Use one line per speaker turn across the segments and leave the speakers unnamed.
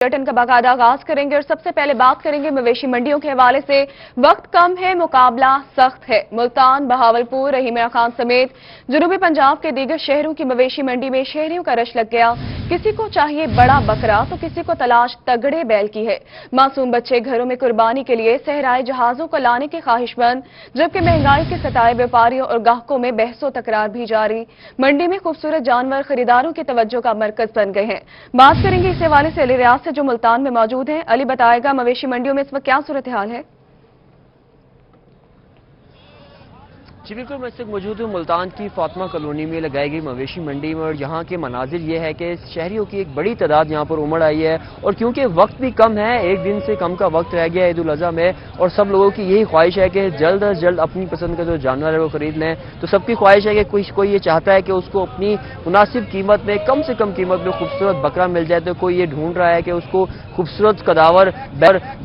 Bulletin का बाकायदा आगाज करेंगे और सबसे पहले बात करेंगे मवेशी मंडियों के हवाले से। वक्त कम है, मुकाबला सख्त है। मुल्तान, बहावलपुर, रहीम खान समेत जनूबी पंजाब के दीगर शहरों की मवेशी मंडी में शहरियों का रश लग गया। किसी को चाहिए बड़ा बकरा तो किसी को तलाश तगड़े बैल की है। मासूम बच्चे घरों में कुर्बानी के लिए सहराए जहाजों को लाने के ख्वाहिशमंद, जबकि महंगाई के सताए व्यापारियों और ग्राहकों में बहसो तकरार भी जारी। मंडी में खूबसूरत जानवर खरीदारों की तवज्जो का मरकज बन गए हैं। बात करेंगे इस हवाले से अली रियाज जो मुल्तान में मौजूद हैं। अली बताएगा मवेशी मंडियों में इस वक्त क्या सूरत हाल है।
जी बिल्कुल, मैं इस वक्त मौजूद हूँ मुल्तान की फातिमा कॉलोनी में लगाई गई मवेशी मंडी में, और यहाँ के मनाजिर ये है कि शहरियों की एक बड़ी तादाद यहाँ पर उमड़ आई है। और क्योंकि वक्त भी कम है, एक दिन से कम का वक्त रह गया है ईद उल अज़हा में, और सब लोगों की यही ख्वाहिश है कि जल्द अज जल्द अपनी पसंद का जो जानवर है वो खरीद लें। तो सबकी ख्वाहिश है कि कोई ये चाहता है कि उसको अपनी मुनासिब कीमत में, कम से कम कीमत में खूबसूरत बकरा मिल जाए, तो कोई ये ढूंढ रहा है कि उसको खूबसूरत कदावर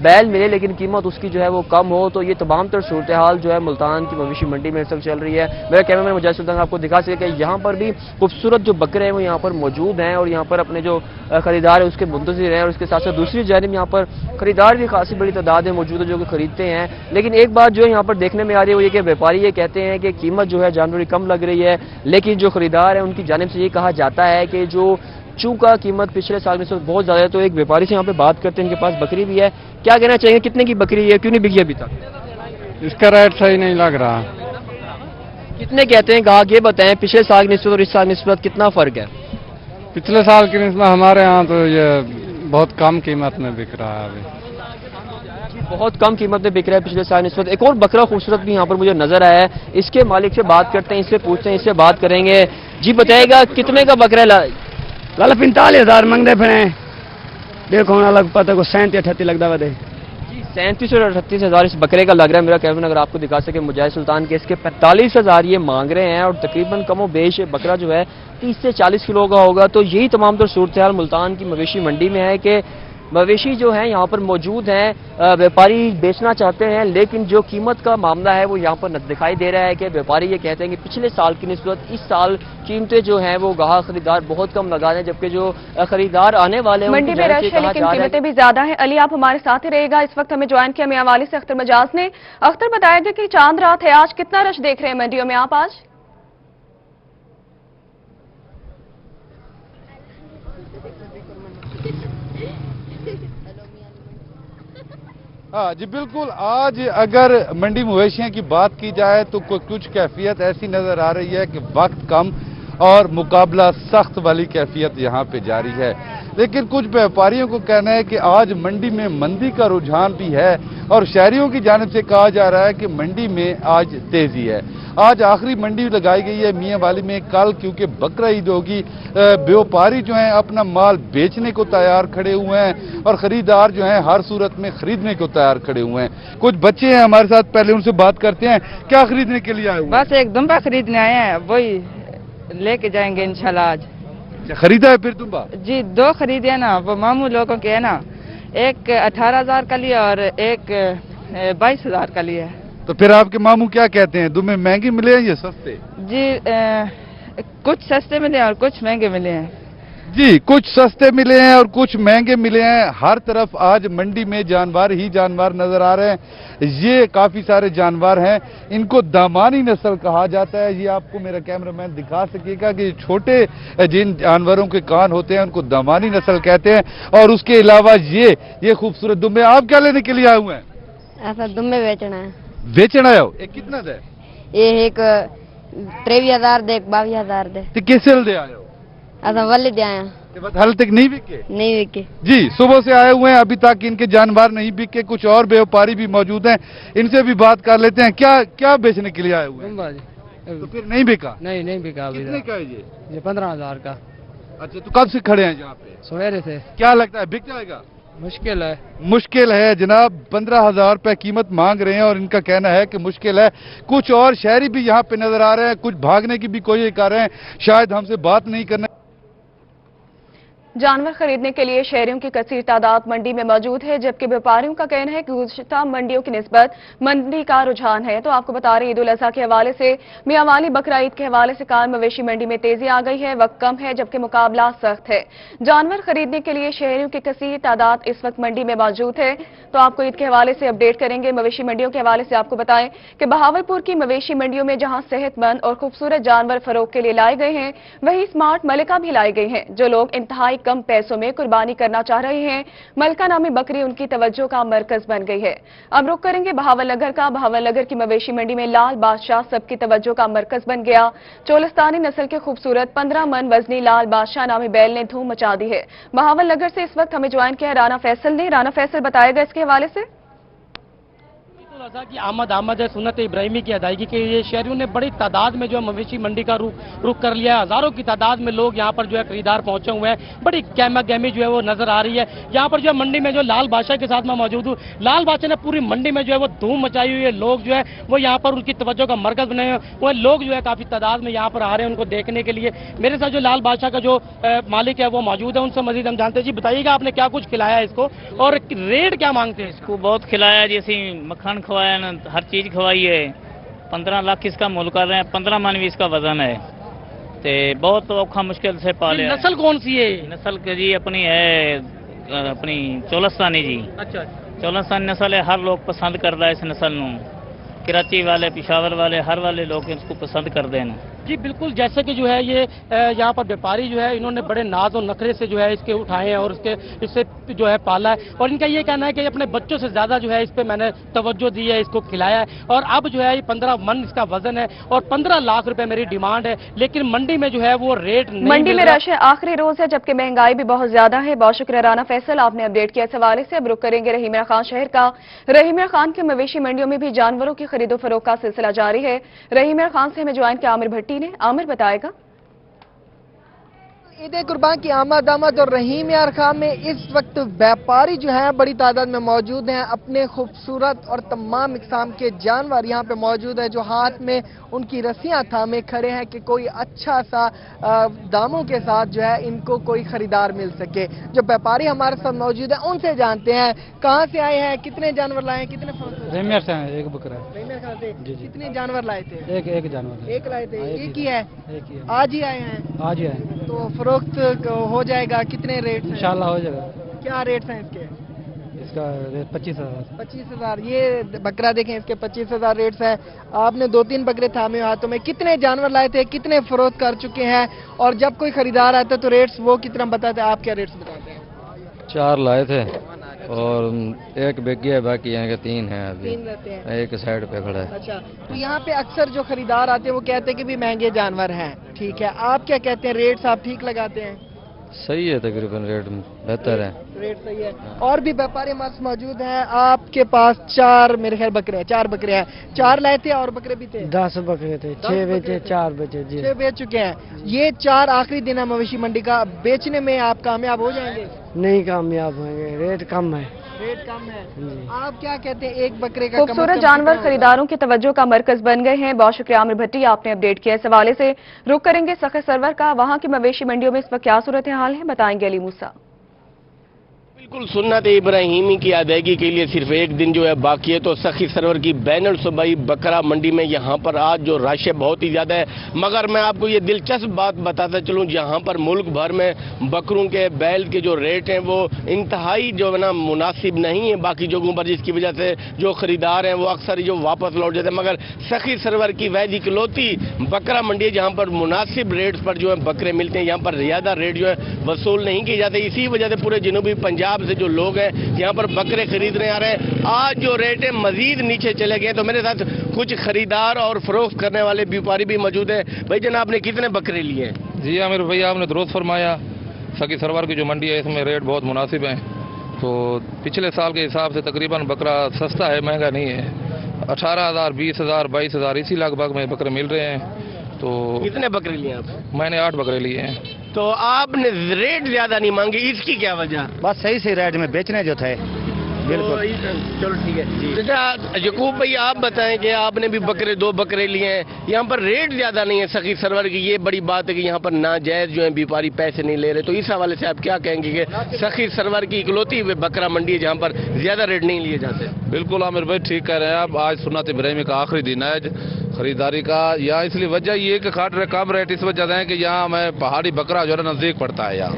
बैल मिले लेकिन कीमत उसकी जो है वो कम हो। तो ये तमाम तर सूरत हाल जो है मुल्तान की मवेशी मंडी में इस वक्त चल रही है। मेरा कैमरामैन मुजाहिद सुल्तान आपको दिखा सके कि यहाँ पर भी खूबसूरत जो बकरे हैं वो यहाँ पर मौजूद हैं, और यहाँ पर अपने जो खरीदार है उसके मुंतज़िर हैं। और इसके साथ साथ दूसरी जानिब यहाँ पर खरीदार भी खासी बड़ी तादाद है मौजूद है जो कि खरीदते हैं। लेकिन एक बात जो यहाँ पर देखने में आ रही है वो ये कि व्यापारी ये कहते हैं कि कीमत जो है जानवर की कम लग रही है, लेकिन जो खरीदार है उनकी जानिब से ये कहा जाता है कि जो चूका कीमत पिछले साल में से बहुत ज्यादा है। तो एक व्यापारी से यहाँ पे बात करते हैं, इनके पास बकरी भी है। क्या कहना चाहिए, कितने की बकरी है, क्यों नहीं बिकी अभी तक?
इसका रेट सही नहीं लग रहा।
कितने कहते हैं ग्राहक, ये बताएं पिछले साल की निस्बत और इस साल की निस्बत कितना फर्क है?
पिछले साल की निस्बत हमारे यहाँ तो ये बहुत कम कीमत में बिक रहा है अभी।
बहुत कम कीमत में बिक रहा है पिछले साल की निस्बत। एक और बकरा खूबसूरत भी यहाँ पर मुझे नजर आया है, इसके मालिक से बात करते हैं, इससे पूछते हैं, इससे बात करेंगे। जी बताइएगा कितने का बकरा
लाला 45,000 मंगते फिर देखो ना लग पता को 37-38 लगता वे
37 और 38,000 इस बकरे का लग रहा है। मेरा कैमरा अगर आपको दिखा सके मुजाहिद सुल्तान के, इसके 45,000 ये मांग रहे हैं, और तकरीबन कमो बेश बकरा जो है 30 से 40 किलो का होगा। तो यही तमाम तर सूरत हाल मुल्तान की मवेशी मंडी में है कि मवेशी जो है यहाँ पर मौजूद हैं, व्यापारी बेचना चाहते हैं, लेकिन जो कीमत का मामला है वो यहाँ पर दिखाई दे रहा है कि व्यापारी ये कहते हैं कि पिछले साल की निस्बत इस साल कीमतें जो हैं वो ग्राहक खरीदार बहुत कम लगा रहे हैं, जबकि जो खरीदार आने वाले हैं
मंडी में रश है लेकिन कीमतें भी ज्यादा है। अली आप हमारे साथ ही रहेगा। इस वक्त हमें ज्वाइन किया मियांवाली से अख्तर मजाज ने। अख्तर बताएगा कि चांद रात है आज, कितना रश देख रहे हैं मंडियों में आप आज?
हाँ जी बिल्कुल, आज अगर मंडी मवेशियों की बात की जाए तो कुछ कैफियत ऐसी नजर आ रही है कि वक्त कम और मुकाबला सख्त वाली कैफियत यहाँ पे जारी है। लेकिन कुछ व्यापारियों को कहना है कि आज मंडी में मंदी का रुझान भी है, और शहरियों की जानिब से कहा जा रहा है कि मंडी में आज तेजी है। आज आखिरी मंडी लगाई गई है मियांवाली में। कल क्योंकि बकरा ईद होगी, व्यापारी जो हैं अपना माल बेचने को तैयार खड़े हुए हैं, और खरीदार जो हैं हर सूरत में खरीदने को तैयार खड़े हुए हैं। कुछ बच्चे हैं हमारे साथ, पहले उनसे बात करते हैं। क्या खरीदने के लिए आए हुए?
बस एक दुम्बा खरीदने आए हैं, वही लेके जाएंगे इंशाल्लाह आज।
खरीदा है फिर दुम्बा?
जी 2 खरीदे ना, वो मामू लोगों के है ना, एक 18,000 का लिया और एक 22,000 का लिया।
तो फिर आपके मामू क्या कहते हैं, दुम्बे महंगे मिले हैं या सस्ते?
जी कुछ सस्ते मिले और कुछ महंगे मिले हैं।
जी कुछ सस्ते मिले हैं और कुछ महंगे मिले हैं। हर तरफ आज मंडी में जानवर ही जानवर नजर आ रहे हैं। ये काफी सारे जानवर हैं, इनको दामानी नस्ल कहा जाता है। ये आपको मेरा कैमरामैन दिखा सकेगा कि छोटे जिन जानवरों के कान होते हैं उनको दामानी नस्ल कहते हैं। और उसके अलावा ये खूबसूरत दुम्बे, आप क्या लेने के लिए आए हुए हैं?
ऐसा दुम्बे बेचना है।
बेचना है? ये कितना दे?
ये एक 23,000 दे, 22,000 दे।
तो कैसे दे आए हो?
ऐसा वाले दे आया,
हाल तक नहीं बिके?
नहीं बिके
जी, सुबह से आए हुए हैं, अभी तक इनके जानवर नहीं बिके। कुछ और व्यापारी भी मौजूद हैं, इनसे भी बात कर लेते हैं। क्या क्या बेचने के लिए आए हुए हैं? तो फिर नहीं बिका?
नहीं बिका।
कितने का है ये?
15,000 का।
अच्छा, तो कब से खड़े हैं यहाँ पे?
सवेरे से।
क्या लगता है बिक जाएगा?
मुश्किल
है जनाब। 15,000 रुपए कीमत मांग रहे हैं, और इनका कहना है कि मुश्किल है। कुछ और शहरी भी यहाँ पे नजर आ रहे हैं, कुछ भागने की भी कोशिश कर रहे हैं, शायद हमसे बात नहीं करना।
जानवर खरीदने के लिए शहरियों की कसीर तादाद मंडी में मौजूद है, जबकि व्यापारियों का कहना है कि गुज़श्ता मंडियों की निस्बत मंडी का रुझान है। तो आपको बता रहे ईद उल अज़हा के हवाले से, मियांवाली बकरा ईद के हवाले से कायम मवेशी मंडी में तेजी आ गई है। वक्त कम है जबकि मुकाबला सख्त है। जानवर खरीदने के लिए शहरियों की कसीर तादाद इस वक्त मंडी में मौजूद है। तो आपको ईद के हवाले से अपडेट करेंगे। मवेशी मंडियों के हवाले से आपको बताएं कि बहावलपुर की मवेशी मंडियों में जहां सेहतमंद और खूबसूरत जानवर फरोख्त के लिए लाए गए हैं, वहीं स्मार्ट मलिका भी लाई गई हैं। जो लोग इंतहाई कम पैसों में कुर्बानी करना चाह रहे हैं, मलका नामी बकरी उनकी तवज्जो का मरकज बन गई है। अब रुख करेंगे बहावलनगर का। बहावलनगर की मवेशी मंडी में लाल बादशाह सबकी तवज्जो का मरकज बन गया। चोलिस्तानी नस्ल के खूबसूरत 15 मन वजनी लाल बादशाह नामी बैल ने धूम मचा दी है। बहावलनगर से इस वक्त हमें ज्वाइन किया है राना फैसल ने। राना फैसल, बताएगा इसके हवाले से।
की आमद है सुन्नत इब्राहिमी की अदायगी के लिए शहरियों ने बड़ी तादाद में जो है मवेशी मंडी का रुख कर लिया है। हजारों की तादाद में लोग यहाँ पर जो है खरीदार पहुंचे हुए हैं। बड़ी गहमा गहमी जो है वो नजर आ रही है। यहाँ पर जो है मंडी में जो लाल बादशाह के साथ मैं मौजूद हूँ। लाल बादशाह ने पूरी मंडी में जो है वो धूम मचाई हुई है। लोग जो है वो यहाँ पर उनकी तवज्जो का मरकज बने हुए हैं। वो लोग जो है काफी तादाद में यहाँ पर आ रहे हैं उनको देखने के लिए। मेरे साथ जो लाल बादशाह का जो मालिक है वो मौजूद है, उनसे मजीद हम जानते हैं। जी बताइएगा, आपने क्या कुछ खिलाया है इसको और रेट क्या मांगते हैं इसको?
बहुत खिलाया, जैसे मक्खन खवाया ना, हर चीज खवाई है। 15 लाख इसका मूल कर रहे हैं, 15 मन भी इसका वजन है। ते बहुत औखा मुश्किल से पाले।
नस्ल कौन सी है?
नस्ल के जी अपनी है, अपनी चोलस्तानी जी।
अच्छा,
चोलस्तानी नस्ल है, हर लोग पसंद करता है इस नस्ल नू। कराची वाले, पिशावर वाले, हर वाले लोग इसको पसंद करते हैं।
जी बिल्कुल, जैसे कि जो है ये यहाँ पर व्यापारी जो है इन्होंने बड़े नाज और नखरे से जो है इसके उठाए हैं और इससे जो है पाला है। और इनका ये कहना है कि अपने बच्चों से ज्यादा जो है इस पे मैंने तवज्जो दी है, इसको खिलाया है। और अब जो है ये 15 मन इसका वजन है और 15 लाख रुपए मेरी डिमांड है। लेकिन मंडी में जो है वो रेट नहीं
मंडी में रश है, आखिरी रोज है, जबकि महंगाई भी बहुत ज्यादा है। बहुत शुक्रिया राना फैसल, आपने अपडेट किया इस हवाले से। अब रुख करेंगे रहीमिया खान शहर का। रहीमिया खान के मवेशी मंडियों में भी जानवरों की खरीदो फरोख्त का सिलसिला जारी है। रहीमिया खान से हमें ज्वाइन किया आमिर भट्टी ने। आमिर, बताएगा।
ईद कुर्बान की आमद और रहीम यार खान में इस वक्त व्यापारी जो है बड़ी तादाद में मौजूद हैं। अपने खूबसूरत और तमाम इकसाम के जानवर यहाँ पे मौजूद है, जो हाथ में उनकी रस्सियां थामे खड़े हैं कि कोई अच्छा सा दामों के साथ जो है इनको कोई खरीदार मिल सके। जो व्यापारी हमारे साथ मौजूद है उनसे जानते हैं कहाँ से आए हैं, कितने जानवर लाए हैं, कितने
रेमियर से है, एक बकरा है।
रहीम यार खान से कितने जानवर लाए थे?
एक जानवर है।
एक लाए थे, एक ही है?
एक ही है।
आज ही आए हैं?
आज ही है।
तो फरोख्त हो जाएगा? कितने रेट?
इंशाल्लाह हो जाएगा।
क्या रेट हैं इसके?
इसका रेट 25,000।
25,000। ये बकरा देखें, इसके 25,000 रेट्स हैं। आपने 2-3 बकरे थामे हाथों में। कितने जानवर लाए थे, कितने फरोख्त कर चुके हैं? और जब कोई खरीदार आता है तो रेट्स वो कितना बताते हैं, आप क्या रेट्स बताते हैं?
4 लाए थे और एक बिक गया, बाकी यहाँ के 3 हैं अभी।
3 रहते हैं,
एक साइड पे खड़ा है।
अच्छा, तो यहाँ पे अक्सर जो खरीदार आते हैं वो कहते हैं कि भी महंगे जानवर हैं, ठीक है, आप क्या कहते हैं, रेट्स आप ठीक लगाते हैं?
सही है, तकरीबन रेट बेहतर है।
रेट सही है। और भी व्यापारी हमारे साथ मौजूद हैं। आपके पास 4 मेरे ख्याल बकरे हैं, 4 बकरे हैं। 4 लाए थे और बकरे भी थे?
10 बकरे थे, 6 बेचे, 4 बेचे जी।
6 बेच चुके हैं। ये 4 आखिरी दिन है मवेशी मंडी का, बेचने में आप कामयाब हो जाएंगे?
नहीं कामयाब होंगे, रेट कम है।
रेट कम है। आप क्या कहते हैं, एक बकरे का
खूबसूरत जानवर खरीदारों की तवज्जो का मरकज बन गए हैं। बहुत शुक्रिया आमिर भट्टी, आपने अपडेट किया इस हवाले से। रुख करेंगे सखर सरवर का। वहां की मवेशी मंडियों में इस वक्त क्या सूरत हाल है, बताएंगे अली मूसा।
बिल्कुल, सुन्नत इब्राहिमी की अदायगी के लिए सिर्फ एक दिन जो है बाकी है। तो सखी सरवर की बैनुल सूबाई बकरा मंडी में यहाँ पर आज जो रश है बहुत ही ज़्यादा है। मगर मैं आपको ये दिलचस्प बात बताता चलूँ, यहाँ पर मुल्क भर में बकरों के, बैल के जो रेट हैं वो इंतहाई जो है ना मुनासिब नहीं है बाकी जगहों पर, जिसकी वजह से जो खरीदार हैं वो अक्सर जो वापस लौट जाते हैं। मगर सखी सरवर की वैद इकलौती बकरा मंडी है जहाँ पर मुनासिब रेट पर जो है बकरे मिलते हैं। यहाँ पर ज़्यादा रेट जो है वसूल नहीं किए जाते। इसी वजह से पूरे जनूबी पंजाब से जो लोग हैं यहाँ पर बकरे खरीदने आ रहे हैं। आज जो रेट है मजीद नीचे चले गए। तो मेरे साथ कुछ खरीदार और फरोख्त करने वाले व्यापारी भी मौजूद है। भाई जनाब, आपने कितने बकरे लिए हैं?
जी आमिर भैया, आपने दुरुस्त फरमाया। सकी सरवर की जो मंडी है इसमें रेट बहुत मुनासिब है। तो पिछले साल के हिसाब से तकरीबन बकरा सस्ता है, महंगा नहीं है। 18,000, 20,000, 22,000 इसी लगभग में बकरे मिल रहे हैं। तो
कितने बकरे लिए आप?
मैंने 8 बकरे लिए हैं।
तो आपने रेट ज्यादा नहीं मांगे, इसकी क्या वजह?
बस सही से रेट में बेचने जो थे।
बिल्कुल चलो ठीक है जी। यकूब भाई आप बताएं कि आपने भी बकरे 2 बकरे लिए हैं, यहाँ पर रेट ज्यादा नहीं है सखी सरवर की, ये बड़ी बात है कि यहाँ पर नाजायज जो है व्यापारी पैसे नहीं ले रहे, तो इस हवाले से आप क्या कहेंगे कि सखी सरवर की इकलौती बकरा मंडी है जहाँ पर ज्यादा रेट नहीं लिए जाते?
बिल्कुल आमिर भाई ठीक कह रहे हैं आप। आज सुन्नत इब्राहिमी का आखिरी दिन है आज खरीदारी का। यहाँ इसलिए वजह ये कि खाट रहे कम रेट इस वजह से है कि यहाँ हमें पहाड़ी बकरा जो है नज़दीक पड़ता है यहाँ,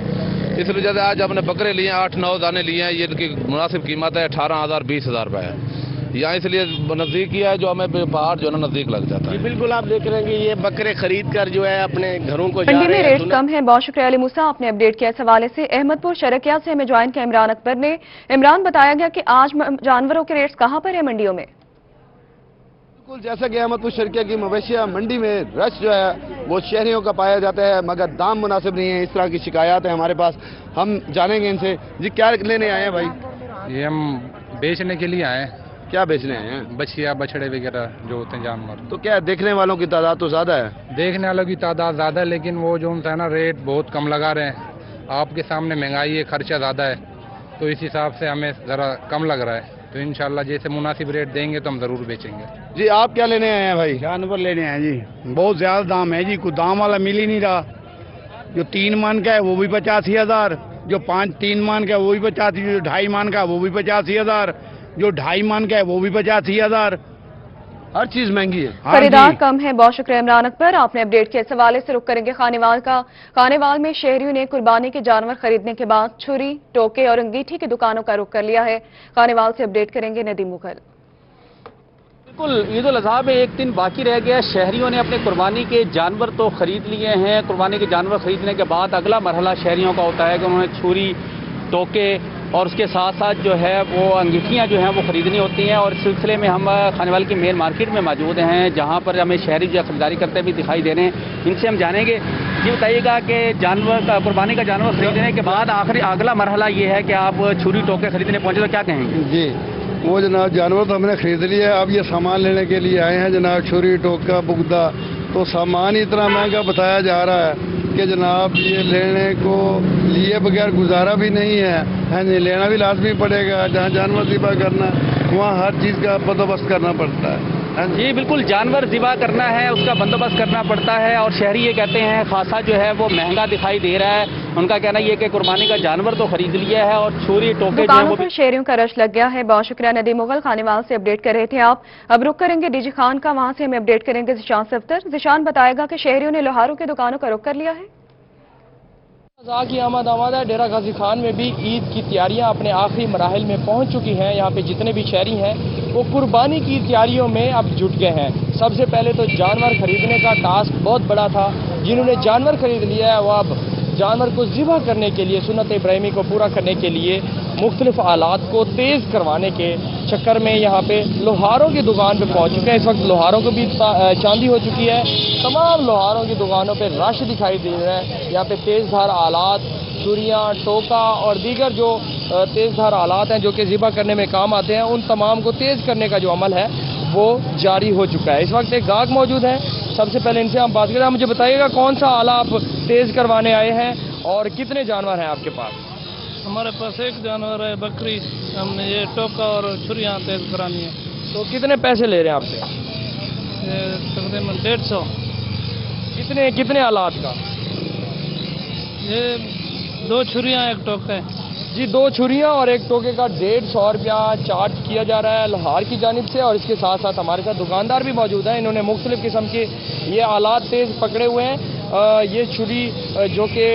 इस वजह से आज हमने बकरे लिए 8-9 दाने लिए हैं। ये इनकी मुनासिब कीमत है 18,000 20,000 रुपये है यहाँ, इसलिए नज़दीक ही है जो हमें पहाड़ जो है नज़दीक लग जाता है।
बिल्कुल आप देख रहे हैं कि ये बकरे खरीद कर जो है अपने घरों को
मंडी में रेट कम है। बहुत शुक्रिया अली मूसा, आपने अपडेट किया इस हवाले से। अहमदपुर शरकिया से हमें ज्वाइन किया इमरान अकबर ने। इमरान, बताया गया कि आज जानवरों के रेट्स कहाँ पर है मंडियों में?
बिल्कुल, जैसा कि अहमदपुर शरकिया की मवेशिया मंडी में रश जो है वो शहरियों का पाया जाता है, मगर दाम मुनासिब नहीं है, इस तरह की शिकायत है हमारे पास। हम जानेंगे इनसे। जी क्या लेने आए हैं भाई?
ये हम बेचने के लिए आए हैं।
क्या बेचने आए हैं?
बछिया बछड़े वगैरह जो होते हैं जानवर।
तो क्या देखने वालों की तादाद तो ज्यादा है?
देखने वालों की तादाद ज़्यादा है, लेकिन वो जो है ना रेट बहुत कम लगा रहे हैं। आपके सामने महंगाई है, खर्चा ज़्यादा है, तो इस हिसाब से हमें ज़रा कम लग रहा है। तो इंशाल्लाह जैसे मुनासिब रेट देंगे तो हम ज़रूर बेचेंगे।
जी आप क्या लेने आए हैं भाई?
जानवर लेने आए जी। बहुत ज्यादा दाम है जी, कोई दाम वाला मिल ही नहीं रहा। जो 3 मन का है वो भी 85,000, जो 3 मन का है वो भी 85, जो 2.5 मन का है वो भी 85,000, जो 2.5 मन का है वो भी 85,000।
हर चीज महंगी है।
खरीदार कम है। बहुत शुक्रिया इमरान अकबर, आपने अपडेट किया। इस हवाले से रुख करेंगे खानेवाल का। खानेवाल में शहरियों ने कुर्बानी के जानवर खरीदने के बाद छुरी, टोके और अंगीठी की दुकानों का रुख कर लिया है। खानेवाल से अपडेट करेंगे नदीम मुगल।
बिल्कुल, ईद उल अजहा में एक दिन बाकी रह गया। शहरियों ने अपने कुर्बानी के जानवर तो खरीद लिए हैं। कुर्बानी के जानवर खरीदने के बाद अगला मरहला शहरियों का होता है कि उन्होंने छुरी, टोके और उसके साथ साथ जो है वो अंगीठियाँ जो हैं वो खरीदनी होती हैं। और इस सिलसिले में हम खानेवाल की मेन मार्केट में मौजूद हैं, जहाँ पर हमें शहरी जो खरीदारी करते भी दिखाई दे रहे हैं। इनसे हम जानेंगे। ये बताइएगा कि जानवर का कुर्बानी का जानवर खरीदने के बाद आखिरी अगला मरहला ये है कि आप छुरी टोके खरीदने पहुँचे, तो क्या कहेंगे?
जी वो जनाब जानवर तो हमने खरीद लिया है, अब ये सामान लेने के लिए आए हैं जनाब। छुरी, टोका, बुगदा, तो सामान इतना महंगा बताया जा रहा है कि जनाब ये लेने को लिए बगैर गुजारा भी नहीं है। हाँ जी, लेना भी लाजमी पड़ेगा। जहाँ जानवर ज़िबा करना वहाँ हर चीज़ का बंदोबस्त करना पड़ता है।
जी बिल्कुल, जानवर ज़िबा करना है, उसका बंदोबस्त करना पड़ता है। और शहरी ये कहते हैं खासा जो है वो महंगा दिखाई दे रहा है। उनका कहना ये कि कुर्बानी का जानवर तो खरीद लिया है और छुरी टोके
दुकानों पर शहरियों का रश लग गया है। बहुत शुक्रिया नदीम मुगल, खानेवाल से अपडेट कर रहे थे आप। अब रुख करेंगे डीजी खान का, वहां से हमें अपडेट करेंगे जिशान सफ्तर। जिशान, बताएगा कि शहरियों ने लोहारों की दुकानों का रुख कर लिया है।
की आमद है। डेरा गाजी खान में भी ईद की तैयारियां अपने आखिरी मराहल में पहुंच चुकी हैं। यहाँ पे जितने भी शहरी हैं वो कुर्बानी की तैयारियों में अब जुट गए हैं। सबसे पहले तो जानवर खरीदने का टास्क बहुत बड़ा था। जिन्होंने जानवर खरीद लिया है वो अब जानवर को ज़िबा करने के लिए, सुन्नत इब्राहिमी को पूरा करने के लिए मुख्तलिफ आलात को तेज़ करवाने के चक्कर में यहाँ पे लोहारों की दुकान पे पहुँच चुके हैं। इस वक्त लोहारों को भी चांदी हो चुकी है। तमाम लोहारों की दुकानों पे रश दिखाई दे रहा है। यहाँ पे तेज़ धार आलात, छुरियाँ, टोका और दीगर जो तेज़ धार आलात हैं जो कि ज़िबा करने में काम आते हैं, उन तमाम को तेज़ करने का जो अमल है वो जारी हो चुका है। इस वक्त एक गाहक मौजूद है, सबसे पहले इनसे हम बात करें। मुझे बताइएगा कौन सा आला आप तेज़ करवाने आए हैं और कितने जानवर हैं आपके पास?
हमारे पास एक जानवर है, बकरी। हमने ये टोका और छुरियाँ तेज करानी है।
तो कितने पैसे ले रहे हैं आपसे?
तकरीबन 150।
कितने आलात का?
ये 2 छुरियाँ 1 टोका है
जी। 2 छुरियाँ और 1 टोके का 150 रुपया चार्ज किया जा रहा है लोहार की जानिब से। और इसके साथ साथ हमारे साथ दुकानदार भी मौजूद हैं। इन्होंने मुख्तलिफ किस्म के ये आलात तेज़ पकड़े हुए हैं। ये छुरी जो कि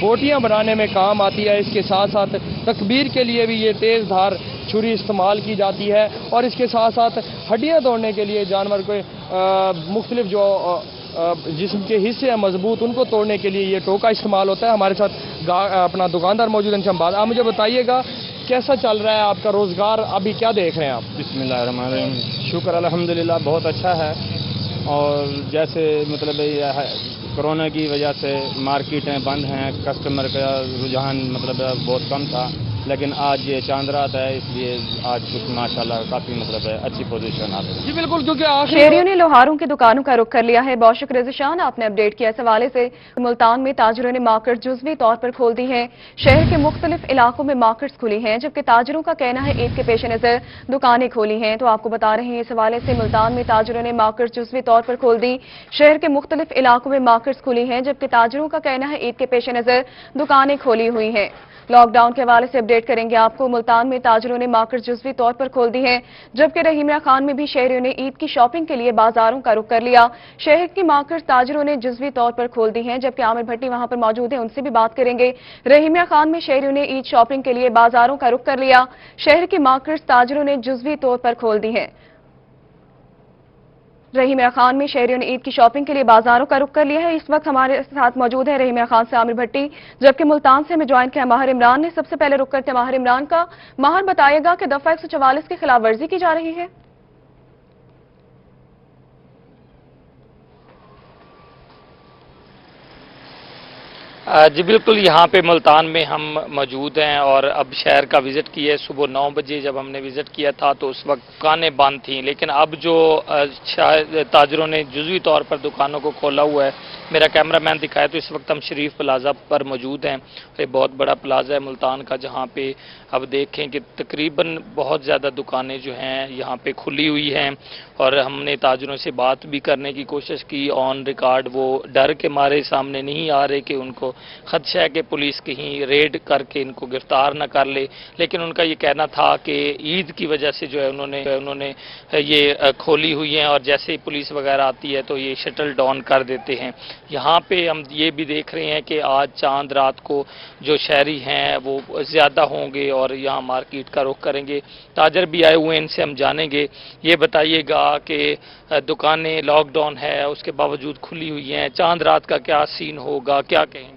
बोटियां बनाने में काम आती है, इसके साथ साथ तकबीर के लिए भी ये तेज़ धार छुरी इस्तेमाल की जाती है। और इसके साथ साथ हड्डियां तोड़ने के लिए जानवर को मुख्तलिफ जो जिस्म के हिस्से हैं मजबूत, उनको तोड़ने के लिए ये टोका इस्तेमाल होता है। हमारे साथ अपना दुकानदार मौजूद है, इनसे बात। आप मुझे बताइएगा कैसा चल रहा है आपका रोज़गार, अभी क्या देख रहे हैं आप?
बिस्मिल्लाहिर्रहमानिर्रहीम। शुक्र अल्हम्दुलिल्लाह, बहुत अच्छा है। और जैसे मतलब कोरोना की वजह से मार्केटें बंद हैं, कस्टमर का रुझान मतलब बहुत कम था, लेकिन आज ये चांद रात है, इसलिए आज कुछ माशाल्लाह काफ़ी मतलब है अच्छी पोजीशन आ गई।
जी बिल्कुल, क्योंकि
शहरियों ने लोहारों की दुकानों का रुख कर लिया है। बहुत रज़शान आपने अपडेट किया इस हवाले से। मुल्तान में ताजरों ने मार्केट जुज़वी तौर पर खोल दी है। शहर के मुख्तलिफ इलाकों में मार्केट्स खुली हैं, जबकि ताजरों का कहना है ईद के पेश नज़र दुकानें खोली हैं। तो आपको बता रहे हैं इस हवाले से मुल्तान में ताजरों ने मार्केट जुज़वी तौर पर खोल दी। शहर के मुख्तलिफ इलाकों में मार्केट्स खुली हैं, जबकि ताजरों का कहना है ईद के पेश नज़र दुकानें खोली हुई हैं। लॉकडाउन के हवाले से अपडेट करेंगे आपको। मुल्तान में ताजरों ने मार्केट जुज़वी तौर पर खोल दी है, जबकि रहीमिया खान में भी शहरियों ने ईद की शॉपिंग के लिए बाजारों का रुख कर लिया। शहर की मार्केट ताजरों ने जुज़वी तौर पर खोल दी हैं, जबकि आमिर भट्टी वहां पर मौजूद हैं, उनसे भी बात करेंगे। रहीमिया खान में शहरियों ने ईद शॉपिंग के लिए बाजारों का रुख कर लिया। शहर की मार्केट ताजरों ने जुज़वी तौर पर खोल दी है। रहीमिया खान में शहरियों ने ईद की शॉपिंग के लिए बाजारों का रुख कर लिया है। इस वक्त हमारे साथ मौजूद है रहीमिया खान से आमिर भट्टी, जबकि मुल्तान से हमें ज्वाइन किया माहिर इमरान ने। सबसे पहले रुख करते माहिर इमरान का। माहिर बताइएगा कि दफा 144 की खिलाफ वर्जी की जा रही है।
जी बिल्कुल, यहाँ पे मुल्तान में हम मौजूद हैं और अब शहर का विज़िट किया है। सुबह 9 बजे जब हमने विज़िट किया था तो उस वक्त दुकानें बंद थीं, लेकिन अब जो ताजरों ने जुज़वी तौर पर दुकानों को खोला हुआ है, मेरा कैमरामैन दिखाया तो इस वक्त हम शरीफ प्लाजा पर मौजूद हैं। ये बहुत बड़ा प्लाजा है मुल्तान का, जहाँ पे अब देखें कि तकरीबन बहुत ज़्यादा दुकानें जो हैं यहाँ पे खुली हुई हैं। और हमने ताजरों से बात भी करने की कोशिश की ऑन रिकॉर्ड। वो डर के मारे सामने नहीं आ रहे कि उनको खदशा है कि पुलिस कहीं रेड करके इनको गिरफ्तार न कर ले, लेकिन उनका ये कहना था कि ईद की वजह से जो है उन्होंने ये खोली हुई हैं और जैसे ही पुलिस वगैरह आती है तो ये शटल डाउन कर देते हैं। यहाँ पे हम ये भी देख रहे हैं कि आज चांद रात को जो शहरी हैं वो ज़्यादा होंगे और यहाँ मार्केट का रुख करेंगे। ताजर भी आए हुए हैं, इनसे हम जानेंगे। ये बताइएगा कि दुकानें लॉकडाउन है उसके बावजूद खुली हुई हैं, चांद रात का क्या सीन होगा, क्या कहेंगे?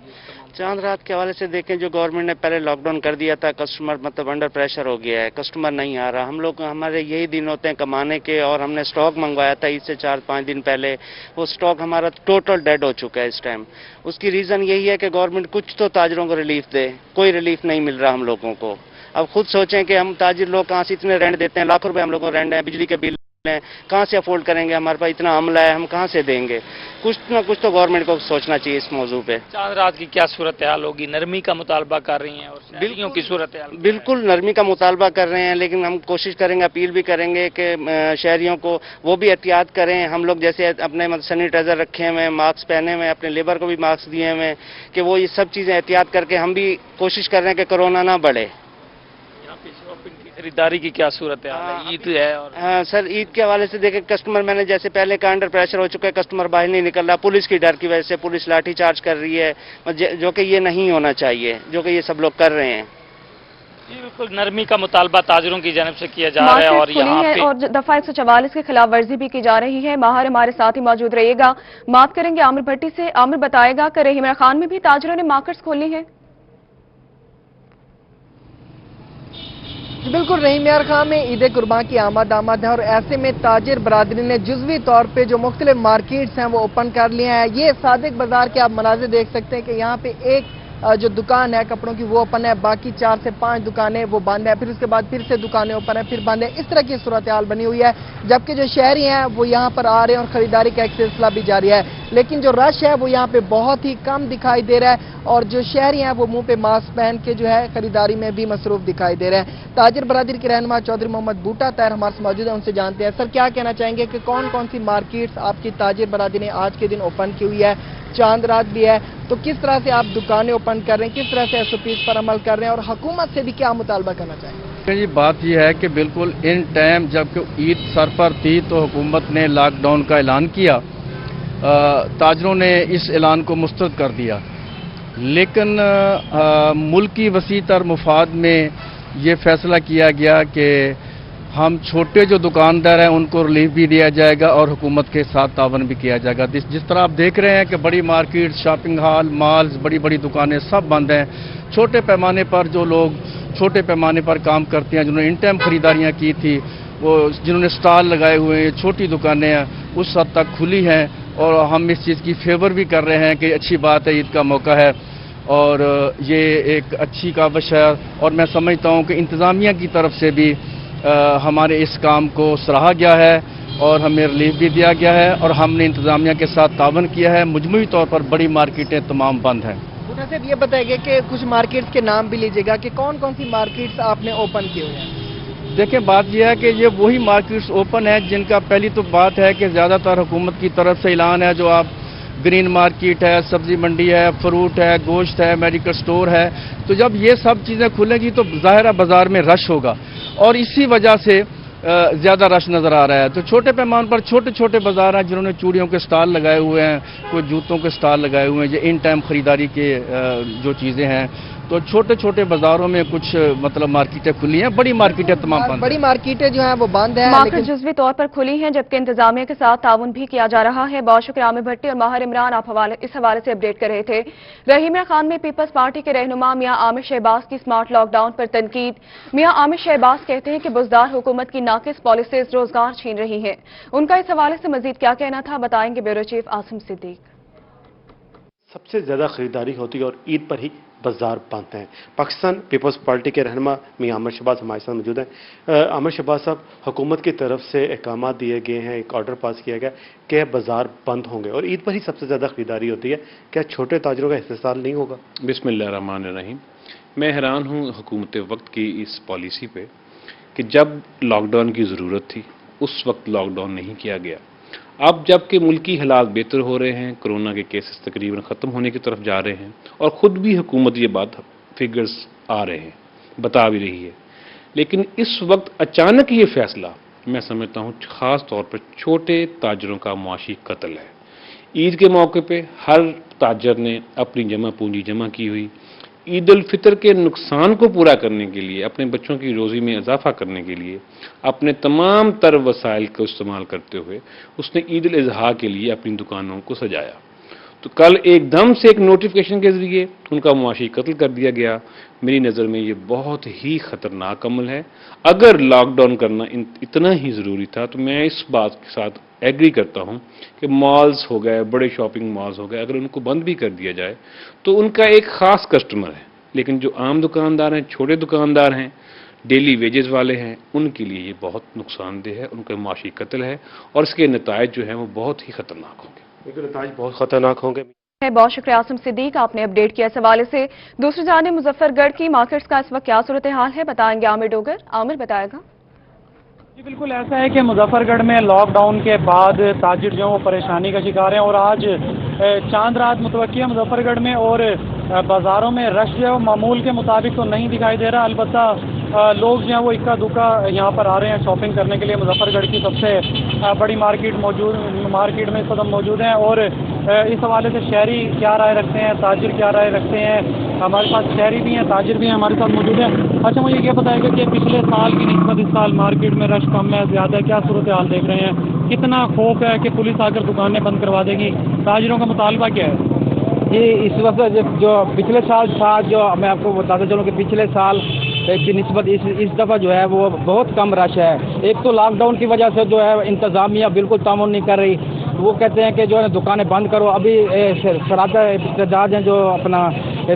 चांद रात के हवाले से देखें, जो गवर्नमेंट ने पहले लॉकडाउन कर दिया था, कस्टमर मतलब अंडर प्रेशर हो गया है, कस्टमर नहीं आ रहा। हम लोग हमारे यही दिन होते हैं कमाने के, और हमने स्टॉक मंगवाया था ईद से 4-5 दिन पहले। वो स्टॉक हमारा टोटल डेड हो चुका है इस टाइम। उसकी रीज़न यही है कि गवर्नमेंट कुछ तो ताजरों को रिलीफ दे, कोई रिलीफ नहीं मिल रहा हम लोगों को। अब खुद सोचें कि हम ताजिर लोग कहाँ से इतने रेंट देते हैं, लाखों रुपए हम लोगों को रेंट है, बिजली के बिल हैं, कहाँ से अफोर्ड करेंगे? हमारे पास इतना अमला है, हम कहाँ से देंगे? कुछ ना कुछ तो गवर्नमेंट को सोचना चाहिए इस मौजू पे।
चांद रात की क्या सूरत हाल होगी? नरमी का मुतालबा कर रही हैं और शहरियों की सूरत हाल?
बिल्कुल नरमी का मुतालबा कर रहे हैं, लेकिन हम कोशिश करेंगे, अपील भी करेंगे कि शहरियों को वो भी एहतियात करें। हम लोग जैसे अपने सैनिटाइजर रखे हुए, मास्क पहने हुए, अपने लेबर को भी मास्क दिए हुए, कि वो ये सब चीज़ें एहतियात करके हम भी कोशिश कर रहे हैं कि कोरोना ना बढ़े।
खरीदारी की क्या सूरत है? ईद है और
हाँ सर, ईद के हवाले से देखें, कस्टमर मैंने जैसे पहले का अंडर प्रेशर हो चुका है, कस्टमर बाहर नहीं निकल रहा, पुलिस की डर की वजह से। पुलिस लाठी चार्ज कर रही है, जो कि ये नहीं होना चाहिए, जो कि ये सब लोग कर रहे हैं।
बिल्कुल नरमी का मुतालबा ताजरों की जानब से किया जा रहा है और यहाँ पे
और दफा 144 की खिलाफ वर्जी भी की जा रही है। माहिर हमारे साथ ही मौजूद रहिएगा, बात करेंगे आमिर भट्टी से। आमिर बताएगा कि रहीमिया खान में भी ताजरों ने मार्केट्स खोली है।
बिल्कुल, रहीमिया खान में ईद कुर्बान की आमद है और ऐसे में ताजिर बरादरी ने जुज़वी तौर पे जो मुख्तलिफ मार्केट्स हैं वो ओपन कर लिए हैं। ये सादिक बाजार के आप मनाज़िर देख सकते हैं कि यहाँ पे एक जो दुकान है कपड़ों की वो ओपन है, बाकी 4 से 5 दुकानें वो बंद है, फिर उसके बाद फिर से दुकानें ओपन है, फिर बंद है। इस तरह की सूरत हाल बनी हुई है, जबकि जो शहरी हैं वो यहाँ पर आ रहे हैं और ख़रीदारी का एक सिलसिला भी जारी है। लेकिन जो रश है वो यहाँ पे बहुत ही कम दिखाई दे रहा है और जो शहरी हैं वो मुंह पे मास्क पहन के जो है खरीदारी में भी मसरूफ दिखाई दे रहे हैं। ताजिर बरादरी के रहनुमा चौधरी मोहम्मद बूटा ताहिर हमारे से मौजूद है, उनसे जानते हैं। सर, क्या कहना चाहेंगे कि कौन कौन सी मार्केट्स आपकी ताजिर बरादरी ने आज के दिन ओपन की हुई है? चांद रात भी है, तो किस तरह से आप दुकानें ओपन कर रहे हैं, किस तरह से SOPs पर अमल कर रहे हैं और हुकूमत से भी क्या मुतालबा करना चाहेंगे?
जी, बात यह है कि बिल्कुल इन टाइम जब ईद सर पर थी तो हुकूमत ने लॉकडाउन का ऐलान किया, ताजरों ने इस ऐलान को मुस्तरद कर दिया, लेकिन मुल्क की वसी तर मुफाद में ये फैसला किया गया कि हम छोटे जो दुकानदार हैं उनको रिलीफ भी दिया जाएगा और हुकूमत के साथ तावन भी किया जाएगा। जिस तरह आप देख रहे हैं कि बड़ी मार्केट, शॉपिंग हॉल, मॉल्स, बड़ी बड़ी दुकानें सब बंद हैं। छोटे पैमाने पर जो लोग छोटे पैमाने पर काम करते हैं, जिन्होंने इन टाइम ख़रीदारियाँ की थी, वो जिन्होंने स्टॉल लगाए हुए हैं, छोटी दुकानें हैं, उस हद तक खुली हैं और हम इस चीज़ की फेवर भी कर रहे हैं कि अच्छी बात है, ईद का मौका है। اور یہ ایک اچھی کاوش ہے، اور میں سمجھتا ہوں کہ انتظامیہ کی طرف سے بھی ہمارے اس کام کو سراہا گیا ہے اور ہمیں ریلیف بھی دیا گیا ہے، اور ہم نے انتظامیہ کے ساتھ تعاون کیا ہے۔ مجموعی طور پر بڑی مارکیٹیں تمام بند ہیں۔
بھٹا صاحب یہ بتائیے گا کہ کچھ مارکیٹس کے نام بھی لیجیے گا کہ کون کون سی مارکیٹس آپ نے اوپن کی ہوئی ہیں؟
دیکھیں، بات یہ ہے کہ یہ وہی مارکیٹس اوپن ہیں جن کا پہلی تو بات ہے کہ زیادہ تر حکومت کی طرف سے اعلان ہے، جو آپ گرین مارکیٹ ہے، سبزی منڈی ہے، فروٹ ہے، گوشت ہے، میڈیکل سٹور ہے۔ تو جب یہ سب چیزیں کھلیں گی تو ظاہر ہے بازار میں رش ہوگا، اور اسی وجہ سے زیادہ رش نظر آ رہا ہے۔ تو چھوٹے پیمانے پر چھوٹے چھوٹے بازار ہیں جنہوں نے چوڑیوں کے سٹال لگائے ہوئے ہیں، کوئی جوتوں کے سٹال لگائے ہوئے ہیں، یہ ان ٹائم خریداری کے جو چیزیں ہیں، تو چھوٹے چھوٹے بازاروں میں کچھ مطلب مارکیٹیں کھلی ہیں، بڑی مارکیٹیں تمام بند ہیں۔
بڑی مارکیٹیں جو ہیں وہ بند ہیں،
مارکیٹ جزوی طور پر کھلی ہیں جبکہ انتظامیہ کے ساتھ تعاون بھی کیا جا رہا ہے۔ بہت شکریہ عامر بھٹی اور ماہر عمران، آپ اس حوالے سے اپڈیٹ کر رہے تھے۔ رحیم خان میں پیپلز پارٹی کے رہنما میاں عامر شہباز کی سمارٹ لاک ڈاؤن پر تنقید۔ میاں عامر شہباز کہتے ہیں کہ بزدار حکومت کی ناقص پالیسیز روزگار چھین رہی ہیں۔ ان کا اس حوالے سے مزید کیا کہنا تھا، بتائیں گے بیورو چیف عاصم صدیق۔
سب سے زیادہ خریداری ہوتی ہے اور عید پر ہی بازار بند ہیں۔ پاکستان پیپلز پارٹی کے رہنما میاں عامر شہباز ہمارے ساتھ موجود ہیں۔ عامر شہباز صاحب، حکومت کی طرف سے احکامات دیے گئے ہیں، ایک آرڈر پاس کیا گیا کہ بازار بند ہوں گے اور عید پر ہی سب سے زیادہ خریداری ہوتی ہے، کیا چھوٹے تاجروں کا استحصال نہیں ہوگا؟
بسم اللہ الرحمن الرحیم۔ میں حیران ہوں حکومت وقت کی اس پالیسی پہ کہ جب لاک ڈاؤن کی ضرورت تھی اس وقت لاک ڈاؤن نہیں کیا گیا۔ اب جب کہ ملکی حالات بہتر ہو رہے ہیں، کرونا کے کیسز تقریباً ختم ہونے کی طرف جا رہے ہیں، اور خود بھی حکومت یہ بات فگرز آ رہے ہیں، بتا بھی رہی ہے، لیکن اس وقت اچانک یہ فیصلہ میں سمجھتا ہوں خاص طور پر چھوٹے تاجروں کا معاشی قتل ہے۔ عید کے موقع پہ ہر تاجر نے اپنی جمع پونجی جمع کی ہوئی، عید الفطر کے نقصان کو پورا کرنے کے لیے، اپنے بچوں کی روزی میں اضافہ کرنے کے لیے اپنے تمام تر وسائل کو استعمال کرتے ہوئے اس نے عید الاضحیٰ کے لیے اپنی دکانوں کو سجایا۔ تو کل ایک دم سے ایک نوٹیفیکیشن کے ذریعے ان کا معاشی قتل کر دیا گیا۔ میری نظر میں یہ بہت ہی خطرناک عمل ہے۔ اگر لاک ڈاؤن کرنا اتنا ہی ضروری تھا تو میں اس بات کے ساتھ ایگری کرتا ہوں کہ مالز ہو گئے، بڑے شاپنگ مالز ہو گئے، اگر ان کو بند بھی کر دیا جائے تو ان کا ایک خاص کسٹمر ہے، لیکن جو عام دکاندار ہیں، چھوٹے دکاندار ہیں، ڈیلی ویجز والے ہیں، ان کے لیے یہ بہت نقصان دہ ہے، ان کا معاشی قتل ہے، اور اس کے نتائج جو ہیں وہ بہت ہی خطرناک ہوں گے۔
لیکن نتائج بہت خطرناک ہوں گے۔
بہت شکریہ عاصم صدیق، آپ نے اپڈیٹ کیا اس حوالے سے۔ دوسری جانب مظفر گڑھ کی مارکیٹس کا اس وقت کیا صورتحال ہے، بتائیں گے عامر ڈوگر۔ عامر بتائے گا۔
جی بالکل ایسا ہے کہ مظفر گڑھ میں لاک ڈاؤن کے بعد تاجر جو ہیں وہ پریشانی کا شکار ہیں، اور آج چاند رات متوقع ہے مظفر گڑھ میں، اور بازاروں میں رش جو ہے وہ معمول کے مطابق تو نہیں دکھائی دے رہا، البتہ لوگ جو ہیں وہ اکا دکا یہاں پر آ رہے ہیں شاپنگ کرنے کے لیے۔ مظفر گڑھ کی سب سے بڑی مارکیٹ میں اس وقت موجود ہیں، اور اس حوالے سے شہری کیا رائے رکھتے ہیں، تاجر کیا رائے رکھتے ہیں، ہمارے پاس شہری بھی ہیں، تاجر بھی ہیں ہمارے ساتھ موجود ہیں۔ اچھا مجھے یہ بتائے گا کہ پچھلے سال کی نسبت اس سال مارکیٹ میں رش کم ہے، زیادہ ہے، کیا صورتحال دیکھ رہے ہیں؟ کتنا خوف ہے کہ پولیس آ کر دکانیں بند کروا دے گی؟ تاجروں کا مطالبہ کیا ہے؟
جی اس وقت جو پچھلے سال تھا، جو میں آپ کو بتاتا چلوں کہ پچھلے سال کی نسبت اس دفعہ جو ہے وہ بہت کم رش ہے۔ ایک تو لاک ڈاؤن کی وجہ سے جو ہے انتظامیہ بالکل تعاون نہیں کر رہی، وہ کہتے ہیں کہ جو ہے دکانیں بند کرو۔ ابھی سرادہ احتجاج ہیں جو اپنا